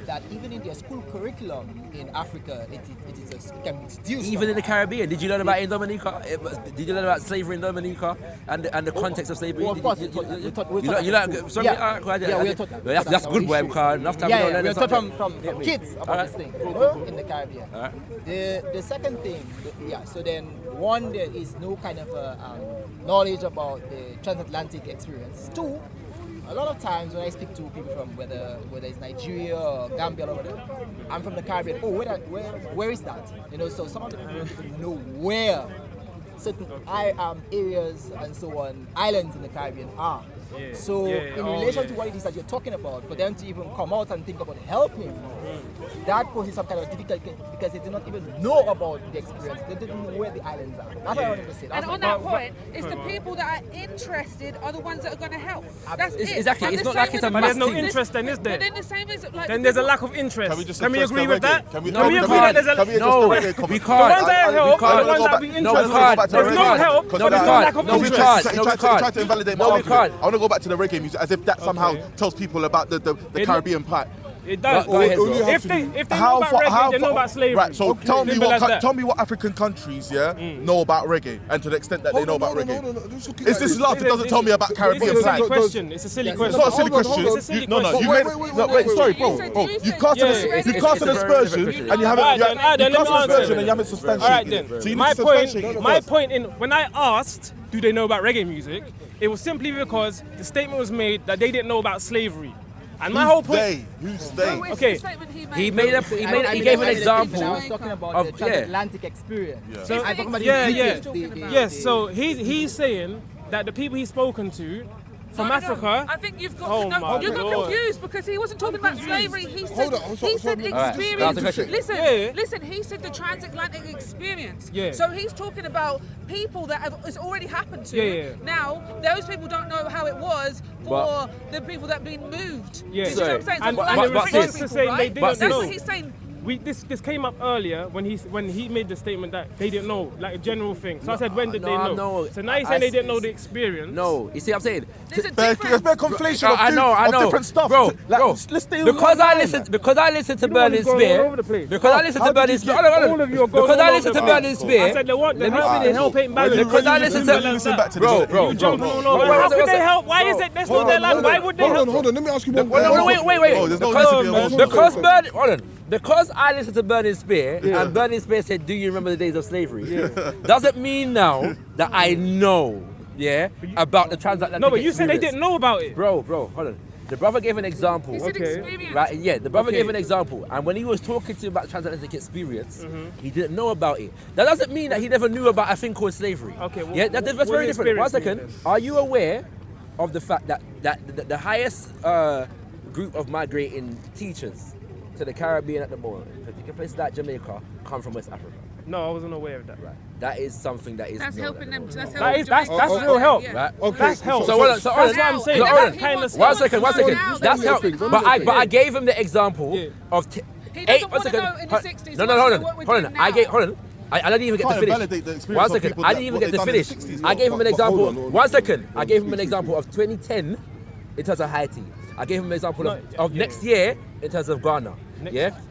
that even in their school curriculum in Africa, it can be deduced. Even in the Caribbean, did you learn about it in Dominica? Did you learn about slavery in Dominica and the context of slavery? Well, of course, You we taught learned. Sorry, yeah, we are taught that. That's good, boy. Because enough time we don't learn we are this taught subject. from kids about this thing in the Caribbean. The second thing, so then one, there is no kind of knowledge about the transatlantic experience. Two, a lot of times when I speak to people from whether it's Nigeria or Gambia or whatever, I'm from the Caribbean. Oh, where is that? So some of the people don't even know where certain areas and so on, islands in the Caribbean are. In relation to what it is that you're talking about, for them to even come out and think about helping, that poses some kind of difficulty because they do not even know about the experience. They didn't know where the islands are. That's what I wanted to say. And on that point, it's the people that are interested are the ones that are going to help. That's it. Exactly. And It's the not like same it's a with But there's no massive- interest then, is there? But then the same is like. Then there's a lack of interest. Can we just agree the with that? reggae? Can we Can we just agree the that there's a... reggae? Can we just No, the reggae? we The can't. ones that help are the ones that be No, we interested. can't. There's no help, but No, we there's no can't. lack of No, we interest. can't. He No, we tried can't. to invalidate my No, we argument. can't. I want to go back to the reggae music as if that somehow tells people about the It- Caribbean part. It does. Go ahead, bro. If they know about reggae, they know about slavery. Right, so tell me Simple as what that. tell me what African countries know about reggae, and to the extent that they know about reggae. Is this love? It doesn't tell me about Caribbean It's a flag. silly question. It's a silly It's question. not a silly question. It's a silly No, question. you made. Wait, sorry, bro. You cast an aspersion, and you haven't. Alright then, You let me cast an answer. aspersion, and you haven't substantiated. Alright then. So you need My to substantiate point. it My first. point in when I asked, do they know about reggae music? It was simply because the statement was made that they didn't know about slavery. And my whole point. Who's they? Okay. He gave an example I was talking about of the transatlantic experience. So, I'm talking about yes. So he's saying that the people he's spoken to from Africa. I think you've got Oh my you got God. confused because he wasn't talking about slavery. He said he said Alright, experience. that's the question. Listen. He said the transatlantic experience. Yeah. So he's talking about people that it's already happened to. Yeah. Now those people don't know how it was for the people that have been moved. Yeah. Do you know what I'm saying? So And like the rich response people, to saying right? they didn't That's know. what he's saying. This came up earlier when he made the statement that they didn't know, like a general thing. So I said, when did they know? No, So now you're saying they didn't know the experience. No, you see what I'm saying? There's a There's difference. been conflation I know. of different stuff. Bro, Like, bro. let's stay on Because one I line. listen to You know what Burning is going Spear. all over the place? Because I listen to Burning Spear. All of you are going Because all I over listen the to place. Burning Spear. I said they want the help ain't bad. Because I listen to listen back to bro. You jumping all over. How could they help? Why is it that's not their land? Why would they help? Hold on, let me ask you one Wait. Oh, there's no need to be emotional. Because I listened to Burning Spear and Burning Spear said, "Do you remember the days of slavery?" Doesn't mean now that I know, about the transatlantic. No, but you said they experience. didn't know about it. Bro, hold on. The brother gave an example. He said experience. Right, yeah, the brother Okay. gave an example, and when he was talking to you about transatlantic experience, he didn't know about it. That doesn't mean that he never knew about a thing called slavery. Okay, well, yeah, that's what very does different. One experience second, mean are you aware of the fact that the highest group of migrating teachers to the Caribbean at the moment, particularly places like Jamaica, come from West Africa? No, I wasn't aware of that. Right, that is something that is. That's known helping at them. the That's moment. helping. That's real help. Yeah. Right. Okay. That's help. So hold on. That's what I'm saying. No, That's hold on. kind of One second. Now, That's help. But I gave him the example of. He doesn't want to know in the 60s. No, hold on. I didn't even get to Can't finish. validate the experience One of second. people I that- didn't even what get to they've done in the finish. 60s. I gave him an example. hold on. 1 second. I gave him an example of 2010 in terms of Haiti. I gave him an example of next year in terms of Ghana.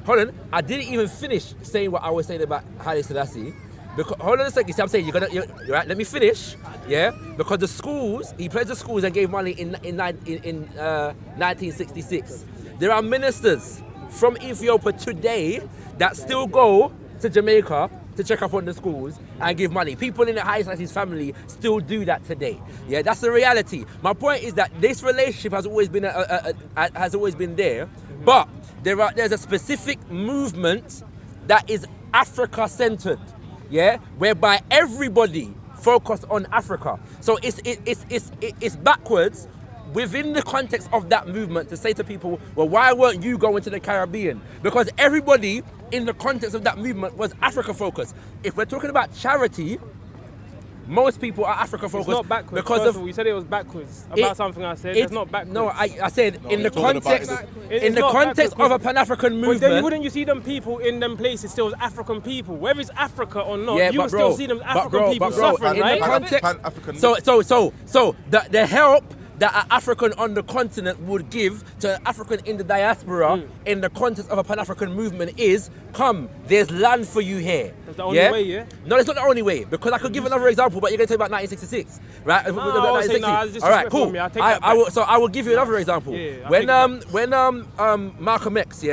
Hold on. I didn't even finish saying what I was saying about Haile Selassie. Because, hold on a second. See, I'm saying you're right. Let me finish. Yeah. Because the schools, he pledged the schools and gave money in 1966. There are ministers from Ethiopia today that still go to Jamaica to check up on the schools and give money. People in the Haile Selassie's family still do that today. Yeah, that's the reality. My point is that this relationship has always been there, but there's a specific movement that is Africa-centered, whereby everybody focus on Africa. So it's backwards within the context of that movement to say to people, well, why weren't you going to the Caribbean? Because everybody in the context of that movement was Africa focused. If we're talking about charity, most people are Africa focused. It's not backwards. Because of you said it was backwards about something I said. It's not backwards. No, I said in the talking about context It's in the not context backwards, of a Pan-African But movement. then wouldn't you see them people in them places still as African people? Whether it's Africa or not, you would still see them as African people suffering, in right? the context, Pan-African so the help that an African on the continent would give to an African in the diaspora in the context of a Pan-African movement is, come, there's land for you here. That's the only way, yeah? No, it's not the only way, because I could give another example, but you're going to talk about 1966, right? I was saying, no, it's All right, disrespectful cool. of me. I'll take that I will, back. so I will give you another example. Yeah, when Malcolm X,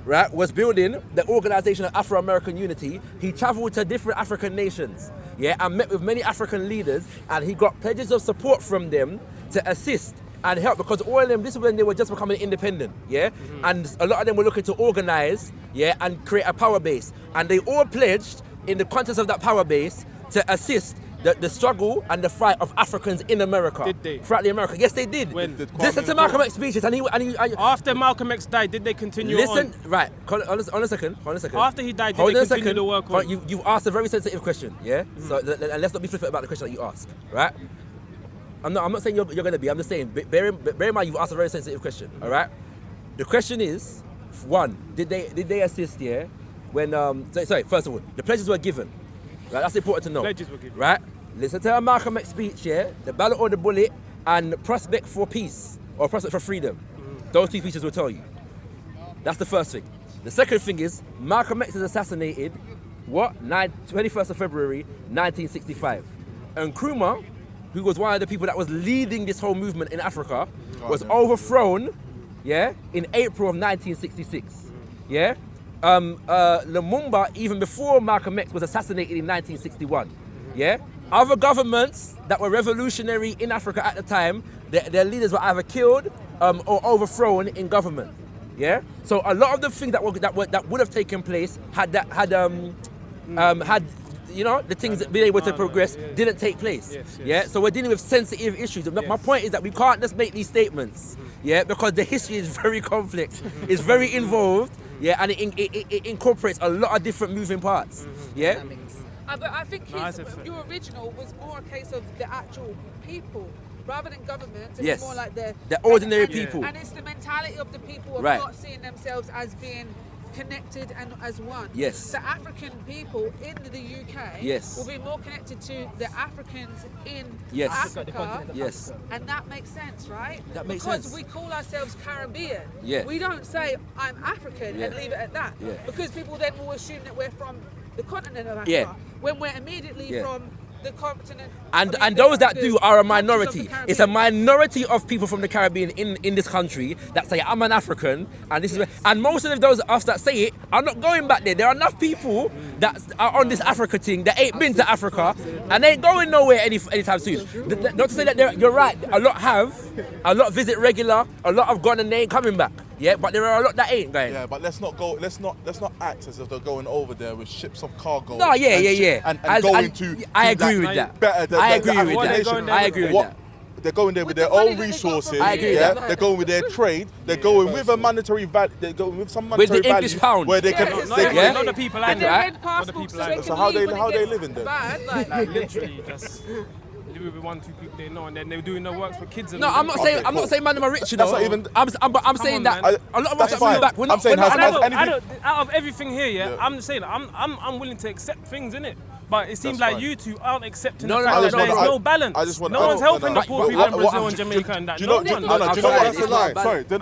right, was building the Organization of Afro-American Unity, he traveled to different African nations, and met with many African leaders, and he got pledges of support from them to assist and help, because all of them, this is when they were just becoming independent, and a lot of them were looking to organize, and create a power base, and they all pledged in the context of that power base to assist the struggle and the fight of Africans in America. Did they? Throughout the America. Yes, they did. When? Listen to Malcolm X speeches and he After Malcolm X died, did they continue listen, on? right, hold on a second. After he died, did they continue the work on? You've asked a very sensitive question, yeah? So and let's not be flippant about the question that you asked, right? I'm not saying you're going to be, I'm just saying, bear in mind you've asked a very sensitive question, all right? The question is, one, did they assist, yeah? When, sorry, first of all, the pledges were given. Right, that's important to know. Pledges were given. Right? Listen to a Malcolm X speech, yeah? The ballot or the bullet and prospect for peace or prospect for freedom. Those two speeches will tell you. That's the first thing. The second thing is, Malcolm X is assassinated, what? 21st of February, 1965. And Nkrumah, who was one of the people that was leading this whole movement in Africa, was overthrown, yeah, in April of 1966. Yeah? Lumumba, even before Malcolm X, was assassinated in 1961. Yeah? Other governments that were revolutionary in Africa at the time, their leaders were either killed or overthrown in government. Yeah? So a lot of the things that would have taken place had you know, the things that been able to progress didn't take place. Yes. Yeah, so we're dealing with sensitive issues. My point is that we can't just make these statements, yeah, because the history is very complex, it's very involved, yeah, and it incorporates a lot of different moving parts, yeah. But I think your original was more a case of the actual people. Rather than governments, it's more like the ordinary people. And it's the mentality of the people of Right. not seeing themselves as being connected and as one. Yes. So African people in the UK Yes. will be more connected to the Africans in Yes. Africa. Yes. And that makes sense, right? That makes because sense. we call ourselves Caribbean. Yeah. We don't say I'm African Yeah. and leave it at that. Yeah. Because people then will assume that we're from the continent of Africa. Yeah. When we're immediately from the continent. And those that do are a minority. It's a minority of people from the Caribbean in this country that say I'm an African, and this is and most of those of us that say it are not going back there. There are enough people that are on this Africa thing that ain't been to Africa and they ain't going nowhere anytime soon. Not to say that you're right. A lot visit regular. A lot have gone and they ain't coming back. Yeah, but there are a lot that ain't going. Yeah, but let's not act as if they're going over there with ships of cargo. No, yeah. And going to. I agree with that. I agree with that. They're going there with their own resources. I agree with that. They're going with their trade. They're going with a monetary value. They're going with some monetary with the English pound. Where they can. Not the people I know. Red passports, So how they living there? Bad, like literally just live with 1-2 people they know, and then they're doing their work for kids. And no, I'm not saying man, I'm rich, you know. That's not even. I'm saying that a lot of us are back. We're not. Out of everything here, I'm saying I'm willing to accept things, innit? But it seems like you two aren't accepting the fact that there's no balance. No one's helping the poor people in Brazil and Jamaica and that. No, That's a lie. Sorry. No.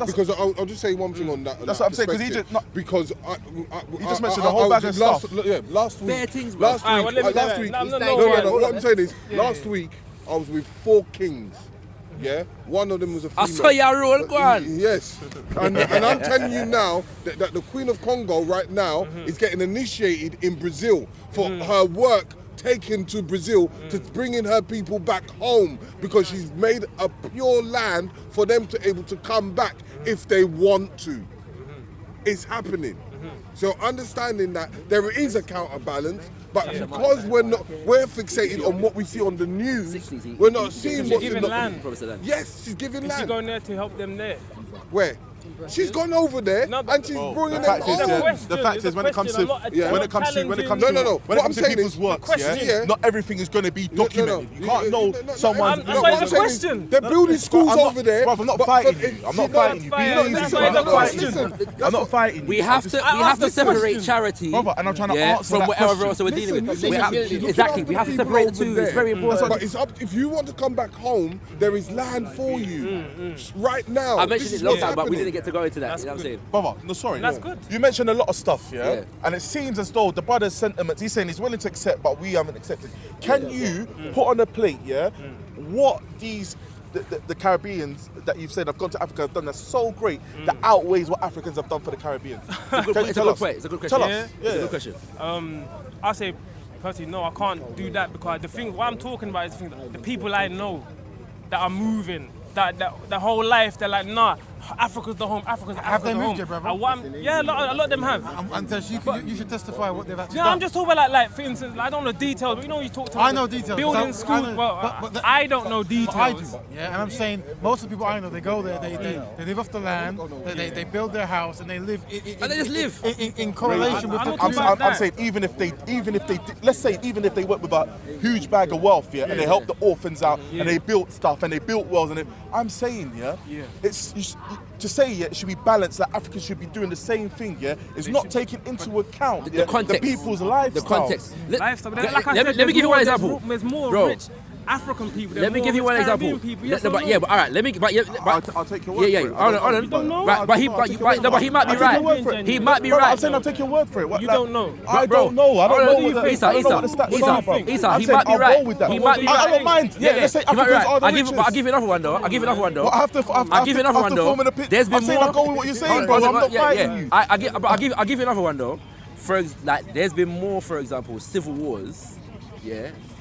Because I'll just say one thing on that. That's what I'm saying. Because he just because he just mentioned a whole bag of stuff. Yeah, last week. What I'm saying is, last week I was with 4 kings. Yeah, one of them was a female. I saw your roll, go on. Yes, and I'm telling you now that the Queen of Congo right now is getting initiated in Brazil for her work taken to Brazil to bringing her people back home because she's made a pure land for them to able to come back if they want to. It's happening. So understanding that there is a counterbalance. But because we're fixated on what we see on the news, we're not seeing what's in the land. Yes, she's giving land. She's going there to help them there. Where? She's gone over there and she's bringing them home. The fact is, when it comes to people's works, not everything is going to be documented. You can't know someone. That's the question. They're building schools over there. I'm not fighting you. I'm not fighting you. I'm not fighting you. We have to separate charity, brother, and I'm trying to answer from whatever else we're dealing with. Exactly, we have to separate the two. It's very important. But it's up. If you want to come back home, there is land for you right now. I mentioned it last time, but we didn't get to go into that. You know what I'm saying? Brother, no, sorry. That's good. You mentioned a lot of stuff, yeah? And it seems as though the brother's sentiments, he's saying he's willing to accept, but we haven't accepted. Can you put on a plate, what these the Caribbeans that you've said have gone to Africa have done that's so great that outweighs what Africans have done for the Caribbean? It's a good question. It's a good question. Tell us. It's a good question. I say personally, no, I can't do that because what I'm talking about is the people I know that are moving. That whole life, they're like, nah, Africa's the home, Africa's Have they the moved home. yet, brother? And what yeah, a lot of them have. And so you should testify what they've actually Yeah, done. I'm just talking about like for instance, I don't know details, but you know you talk to I know details. building I schools, know- but I don't know details. But I do. Yeah, and I'm saying most of the people I know, they go there, they live off the land, they build their house, and they live. And they just live in correlation with the community. I'm saying even if they let's say even if they work with a huge bag of wealth, and they help the orphans out, and they built stuff, and they built wells, and I'm saying, it's to say it should be balanced. That Africa should be doing the same thing. It's not taking into account the context, the people's lifestyle. The context. Let me give you one example. There's more Bro. rich African people. Let me give you one example. But all right, let me. I'll take your word for it. Hold on. Right, but he might be right. He might be right. I'm saying I'll take your word for it. You don't know. I don't know. I don't know what the stats are, bro. Isa, he might be right. He might be right. I don't mind. Yeah, let's say Africans are the richest. I'll give you another one though. I'll give you another one though. There's been more. I'm going with what you're saying, bro. I'm not fighting you. I'll give you another one though. There's been more, for example, civil wars,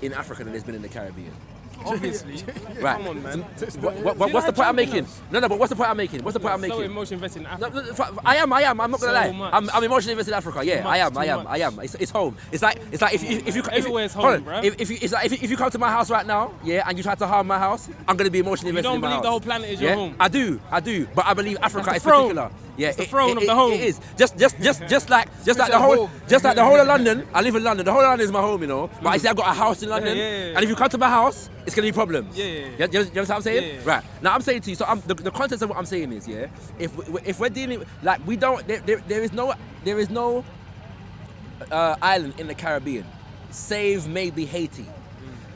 in Africa than there's been in the Caribbean. Obviously. Right. Come on, man. What's the point I'm making? No, but what's the point I'm making? What's the point I'm making? So emotionally invested in Africa. I am. I'm not gonna lie. much. I'm emotionally invested in Africa. Yeah, I am. It's home. It's like if you Everywhere's home, bro. If you come to my house right now, and you try to harm my house, I'm gonna be emotionally invested in my house. You don't believe the whole planet is your home? I do. But I believe Africa is throne. particular. Yeah, It's the throne of the home. It is. Just like the whole of London. I live in London. The whole of London is my home, you know. But I say I've got a house in London, and if you come to my house, it's gonna be problems. Yeah. You understand what I'm saying? Yeah. Right. Now I'm saying to you. So the context of what I'm saying is, if we're dealing like we don't, there is no island in the Caribbean, save maybe Haiti,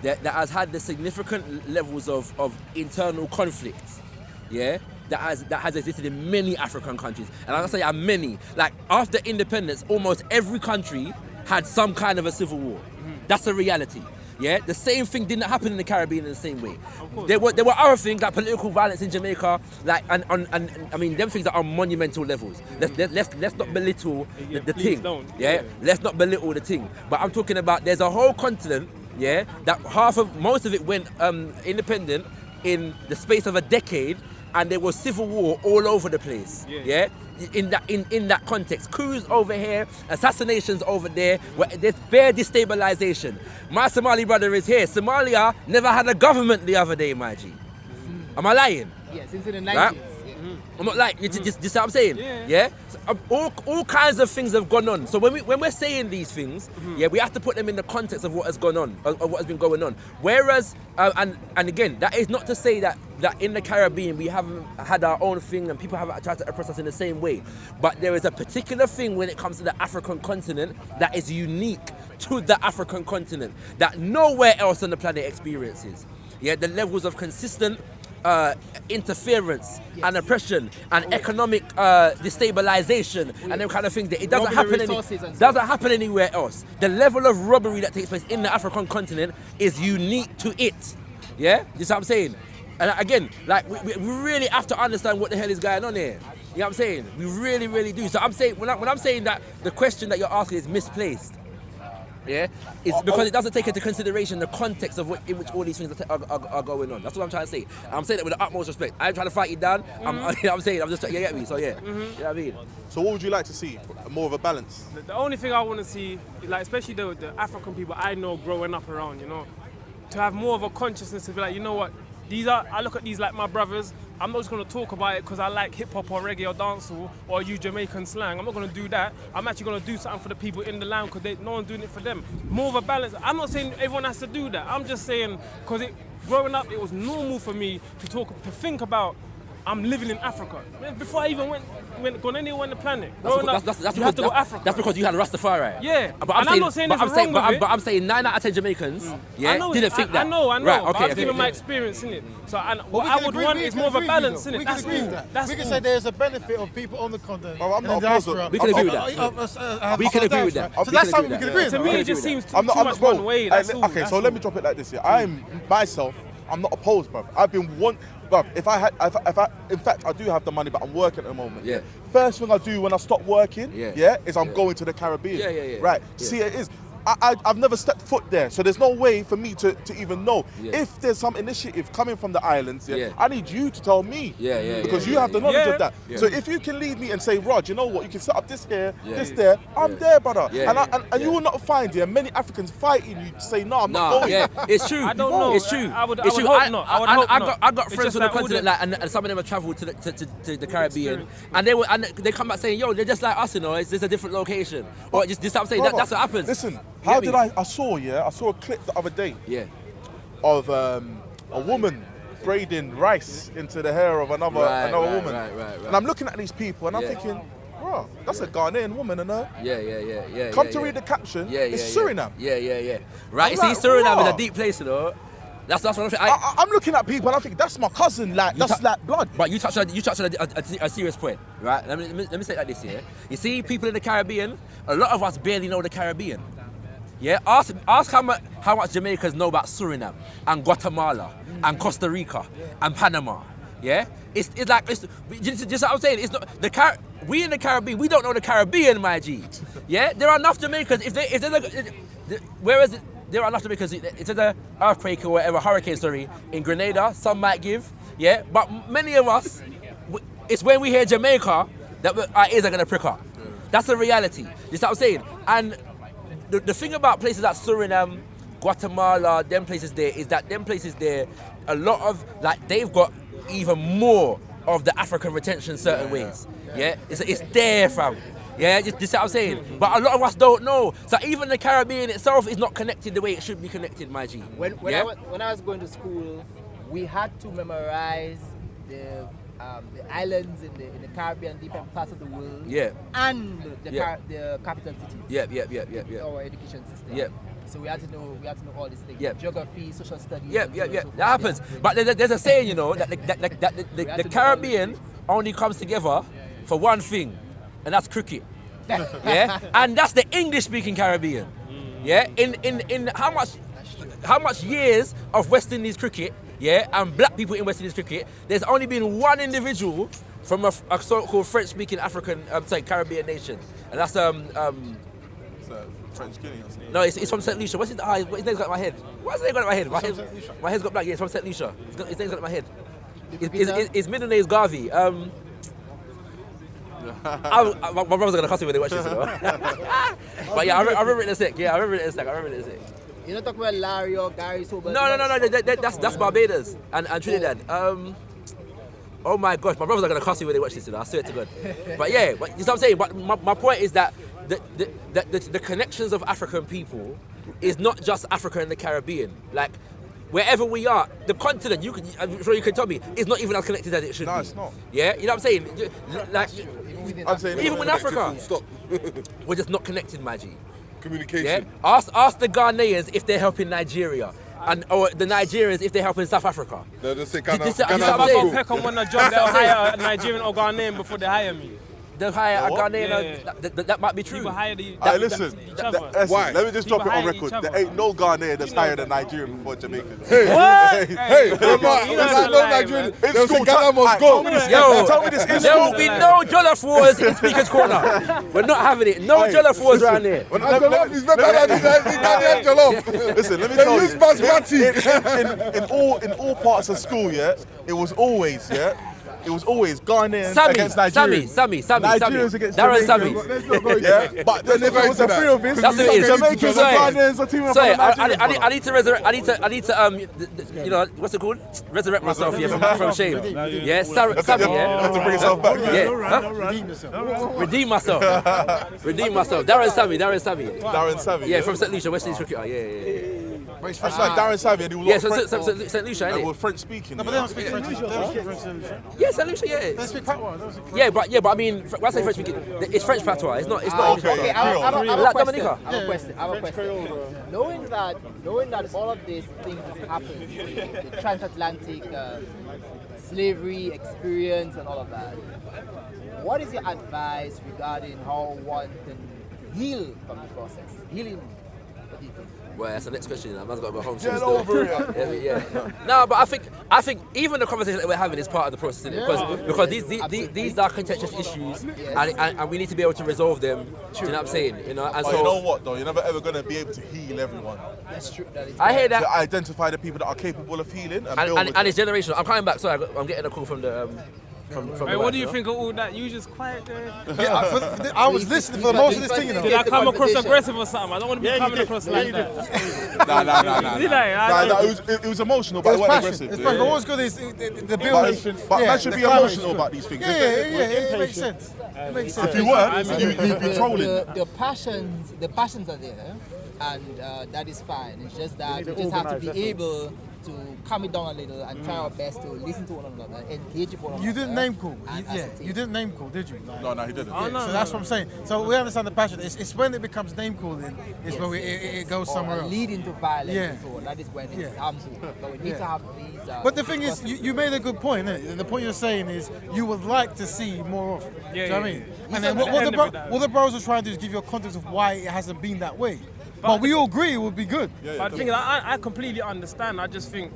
that has had the significant levels of internal conflict. Yeah. That has existed in many African countries, and I'm gonna say many. Like after independence, almost every country had some kind of a civil war. That's a reality. Yeah, the same thing didn't happen in the Caribbean in the same way. There were other things like political violence in Jamaica, like and I mean them things that are monumental levels. Let's not belittle the thing. Let's not belittle the thing. But I'm talking about there's a whole continent, that most of it went independent in the space of a decade. And there was civil war all over the place. In that context, coups over here, assassinations over there. There's bare destabilization. My Somali brother is here. Somalia never had a government the other day, my G. Am I lying? Yeah, since the 90s. Right? I'm not like you see what I'm saying. Yeah. So, all kinds of things have gone on. So when we're saying these things, we have to put them in the context of what has gone on, of what has been going on. Whereas, and again, that is not to say that in the Caribbean we haven't had our own thing and people haven't tried to oppress us in the same way. But there is a particular thing when it comes to the African continent that is unique to the African continent that nowhere else on the planet experiences. The levels of consistent interference and oppression and economic destabilization and them kind of things. It doesn't happen anywhere else. The level of robbery that takes place in the African continent is unique to it. Yeah, you see what I'm saying? And again, like we really have to understand what the hell is going on here. You know what I'm saying? We really, really do. So I'm saying when I'm saying that the question that you're asking is misplaced. It's because it doesn't take into consideration the context of in which all these things are going on. That's what I'm trying to say. I'm saying that with the utmost respect. I ain't trying to fight you down. I'm saying, I'm just trying to get me. So you know what I mean? So what would you like to see? More of a balance? The only thing I want to see, like especially the African people I know growing up around, to have more of a consciousness to be like, you know what, I look at these like my brothers. I'm not just going to talk about it because I like hip-hop or reggae or dancehall or use Jamaican slang. I'm not going to do that. I'm actually going to do something for the people in the land because no one's doing it for them. More of a balance. I'm not saying everyone has to do that. I'm just saying because growing up, it was normal for me to think about I'm living in Africa. Before I even gone anywhere on the planet. Growing up, you have to go to Africa. That's because you had a Rastafari. Yeah, I'm not saying there's wrong with it. But I'm saying 9 out of 10 Jamaicans didn't think that. I know. Right, okay, but I've given my experience in it. So what I would want is more of a balance in it. That's all. We can say there's a benefit of people on the continent. I'm not opposed. We can agree with that. We can agree with that. So that's something we can agree with. To me, it just seems too much one way. Okay, so let me drop it like this. I'm not opposed, bruv. I've been bruv, in fact, I do have the money, but I'm working at the moment. Yeah. First thing I do when I stop working, is I'm going to the Caribbean. Yeah. Right. See, it is. I've never stepped foot there, so there's no way for me to even know. Yeah. If there's some initiative coming from the islands, Yeah. I need you to tell me. Because you have the knowledge of that. Yeah. So if you can lead me and say, Rod, you know what, you can set up this here, Yeah. this there, I'm there, brother. Yeah. And you will not find many Africans fighting you to say, no, I'm not going. Yeah, it's true. I don't know. It's true. I would it's true. hope not. I would hope not. I got It's friends just on the like all continent, the- like, and some of them have travelled to the Caribbean, and they come back saying, yo, they're just like us, you know. It's just a different location, or just this. I'm saying that's what happens. Listen, how did I saw a clip the other day. Yeah. Of a woman braiding rice into the hair of another woman. Right. And I'm looking at these people and I'm thinking, bro, that's a Ghanaian woman, and her. Yeah. Come to read the caption. It's Suriname. Yeah. Right. You I'm see, like, Suriname is raw. a deep place, you know. That's what I'm saying. I'm looking at people and I think that's my cousin, like that's like blood. But you touched on a serious point, right? Let me say it like this here. You see, people in the Caribbean, a lot of us barely know the Caribbean. Yeah, ask how much Jamaicans know about Suriname and Guatemala and Costa Rica and Panama. Yeah, it's just what I'm saying. It's not we in the Caribbean. We don't know the Caribbean, my G. Yeah, there are enough Jamaicans. There are enough Jamaicans. It's an earthquake or whatever, hurricane. In Grenada, some might give. Yeah, but many of us, it's when we hear Jamaica that our ears are gonna prick up. That's the reality. That's what I'm saying. And the thing about places like Suriname, Guatemala, them places there, is that them places there, a lot of, like, they've got even more of the African retention certain ways. Yeah? It's there, fam. Yeah, this is what I'm saying. But a lot of us don't know. So even the Caribbean itself is not connected the way it should be connected, my G. When I was going to school, we had to memorize the islands in the Caribbean, different parts of the world. Yeah. And the capital city. Yeah. Our education system. Yeah. So we had to know all these things. Yeah. Geography, social studies. Yeah. That happens. But there's a saying, you know, that the Caribbean only comes together for one thing, and that's cricket. Yeah. And that's the English-speaking Caribbean. Yeah. In how much years of West Indies cricket, yeah, and black people in West Indies cricket, there's only been one individual from a so-called French-speaking Caribbean nation, and that's French Guinea or something. No, it's from St. Lucia. What's his name's got in my head? What's his name got in my head? My head's got black. Yeah, it's from St. Lucia. His name's got in my head. His middle name is Garvey. My brother's gonna cuss me when they watch this, you know? But yeah, I remember it in a sec. You don't talk about Larry or Gary Sober. No. That's Barbados and Trinidad. Oh my gosh, my brothers are gonna cuss me when they watch this, you know? I swear to God. But yeah, you know what I'm saying? But my point is that the connections of African people is not just Africa and the Caribbean. Like, wherever we are, the continent, I'm sure you can tell me, is not even as connected as it should be. No, it's not. Yeah, you know what I'm saying? Like, even in Africa, Stop. we're just not connected, my G. Communication. Yeah? Ask the Ghanaians if they're helping Nigeria, or the Nigerians if they're helping South Africa. They'll just say, This- If I go peck on one job, they'll hire a Nigerian or Ghanaian before they hire me. They'll hire a What? Ghanaian. Yeah. That might be true. People hire the Alright, listen. each other. Why? Let me just People drop it on hire record. each other. There ain't no Ghanaian that's higher than Nigerian before Jamaican. Hey, come on. You know There's that no lie, Nigerian. man. They'll say school, Ghana must tell go. me this. Yo, Tell me this in there school. will be no jollof wars in Speaker's Corner. We're not having it. No Hey, jollof wars listen. around here. When I jollof is better than the Ghanaian jollof. Listen, let me They tell use you. basmati. In all parts of school, yeah, it was always Ghanaians against Nigerians. Sammy. Nigerians against Darren Jamaicans. Sammy. Yeah, but then if it was a three of us, That's what it is. Jamaicans and Sorry. Ghanaians are teaming up Sorry, on the Nigerians. I need to resurrect. I need to you know, what's it called? Resurrect myself here from shame. Yeah, Sammy. You have to bring yourself back. Yeah, huh? Redeem myself. Darren Sammy. Yeah, from St. Lucia, West Indies cricketer. Yeah. That's like Darren Savvy, and he was Yeah, so St. Lucia, and innit? were French speaking. No, but they don't speak French. They don't speak French. Yeah, St. Lucia, yeah. They speak patois. They don't speak French. Yeah, but I mean, when I say French speaking, it's French patois. It's not English okay. patois. Okay, I have a Like question. Dominica. I have a question. Knowing that all of these things have happened, the transatlantic slavery experience and all of that, what is your advice regarding how one can heal from the process? Healing, what do you think? Well, that's the next question. Man's got to go home. Get still. over it. Yeah. No, but I think even the conversation that we're having is part of the process, isn't it? Because these are contentious issues, and we need to be able to resolve them. Do you know what I'm saying? You know, and But so you know what though? You're never ever gonna be able to heal everyone. That's true. That is I hear that. To identify the people that are capable of healing and build with And it's generational. I'm coming back. Sorry, I'm getting a call from the. From Hey, the what wife, do you know? think of all that? You just quiet there. Yeah, I was listening for most of this thing, you know. Did I come across aggressive or something? I don't want to be coming across like that. Nah. Did I? It was emotional, but it wasn't aggressive. It's passion. But what's good is the build. But man should be emotional about these things. Yeah, it makes sense. It makes sense. If you weren't, you'd be trolling. The passions are there, and that is fine. It's just that we just have to be able to calm it down a little and try our best to listen to one another, engage with one another. You didn't name call. Yeah, You didn't name call, did you? Like, No, he didn't. So that's what I'm saying. So we understand the passion. It's when it becomes name calling, is when it goes somewhere else. Leading to violence Yeah. and so on. That is when it's harmful. So we need to have these. But the thing is, you made a good point, innit? And the point you're saying is you would like to see more of it. Do you know what I mean? And then what the bros are trying to do is give you a context of why it hasn't been that way. But we all agree it would be good. But the thing is, I completely understand. I just think.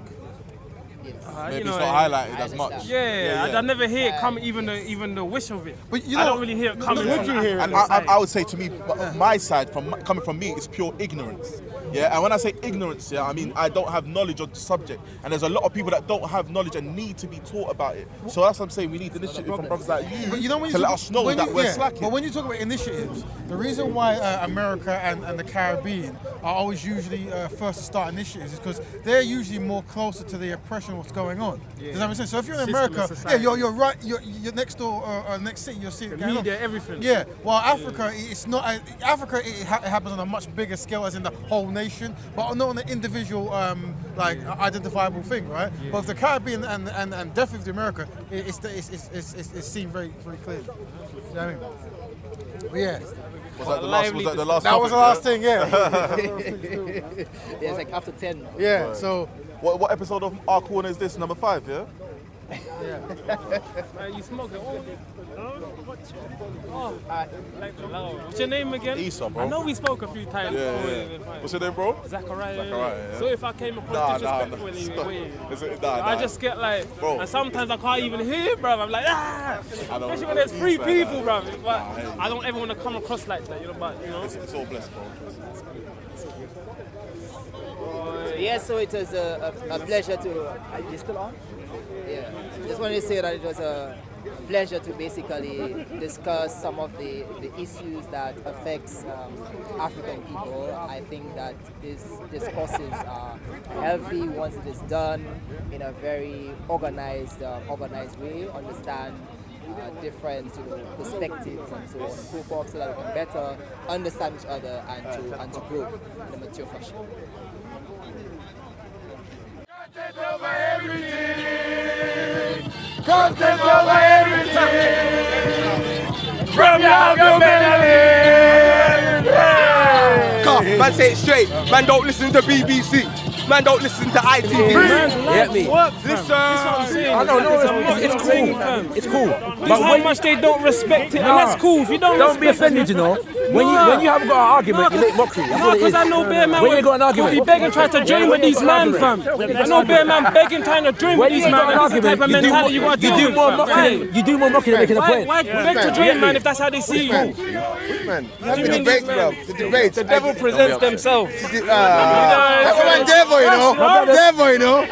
Maybe you know, it's not highlighted as much. Yeah. I never hear it come, even the wish of it. But I don't really hear it coming. And I would say to me, my side, coming from me, it's pure ignorance. Yeah, and when I say ignorance, I mean I don't have knowledge of the subject, and there's a lot of people that don't have knowledge and need to be taught about it. So that's what I'm saying. We need initiative from brothers like you, to let us know that we're slacking. But when you talk about initiatives, the reason why America and the Caribbean are always usually first to start initiatives is because they're usually more closer to the oppression of what's going on. Does that make sense? So if you're in America, you're right. You're next door or next city, you're seeing the media, everything. Yeah. While Africa, it's not. Africa, it happens on a much bigger scale, as in the whole nation, but not on an individual, like identifiable thing, right? Yeah. But with the Caribbean and definitely America, it's seen very very clearly. You know what I mean? But yeah. Was that the last? That was the last thing, yeah. Yeah, it's like after 10. Yeah. Right. So. What episode of our corner is this? Number 5, yeah? You smoke it all. What's your name again? Issa, bro. I know we spoke a few times. Yeah. What's your name, bro? Zachariah. Yeah. So if I came across disrespectfully, I just get like, bro. And sometimes I can't even hear, bro. I'm like, especially when there's 3 people, bro. But I don't ever want to come across like that, you know. But you know, it's all blessed, bro. Yes, so it was a pleasure to. Are you still on? Yeah. Just wanted to say that it was a pleasure to basically discuss some of the issues that affects African people. I think that these discourses are healthy once it is done in a very organized way. Understand different perspectives and so on and so forth, so that we can better understand each other and to grow in a mature fashion. Content over everything. Content over everything. From your melody. Man, say it straight. Man, don't listen to BBC. Man, don't listen to ITV. Get me? Listen. I know, it's cool. It's cool. But how much they don't respect it, and that's cool. If you don't be offended, you know. When you haven't got an argument, you make mockery. No, because I know bear man when you got an argument, will be begging, trying to join with these men, fam. I know bear man begging, trying to join with these men. That's the type of mentality you got to do more mockery. You do more mockery than making a point. Why beg to join, man, if that's how they see you? The debate. The devil presents themselves. That's what devil, you know. Devil, you know.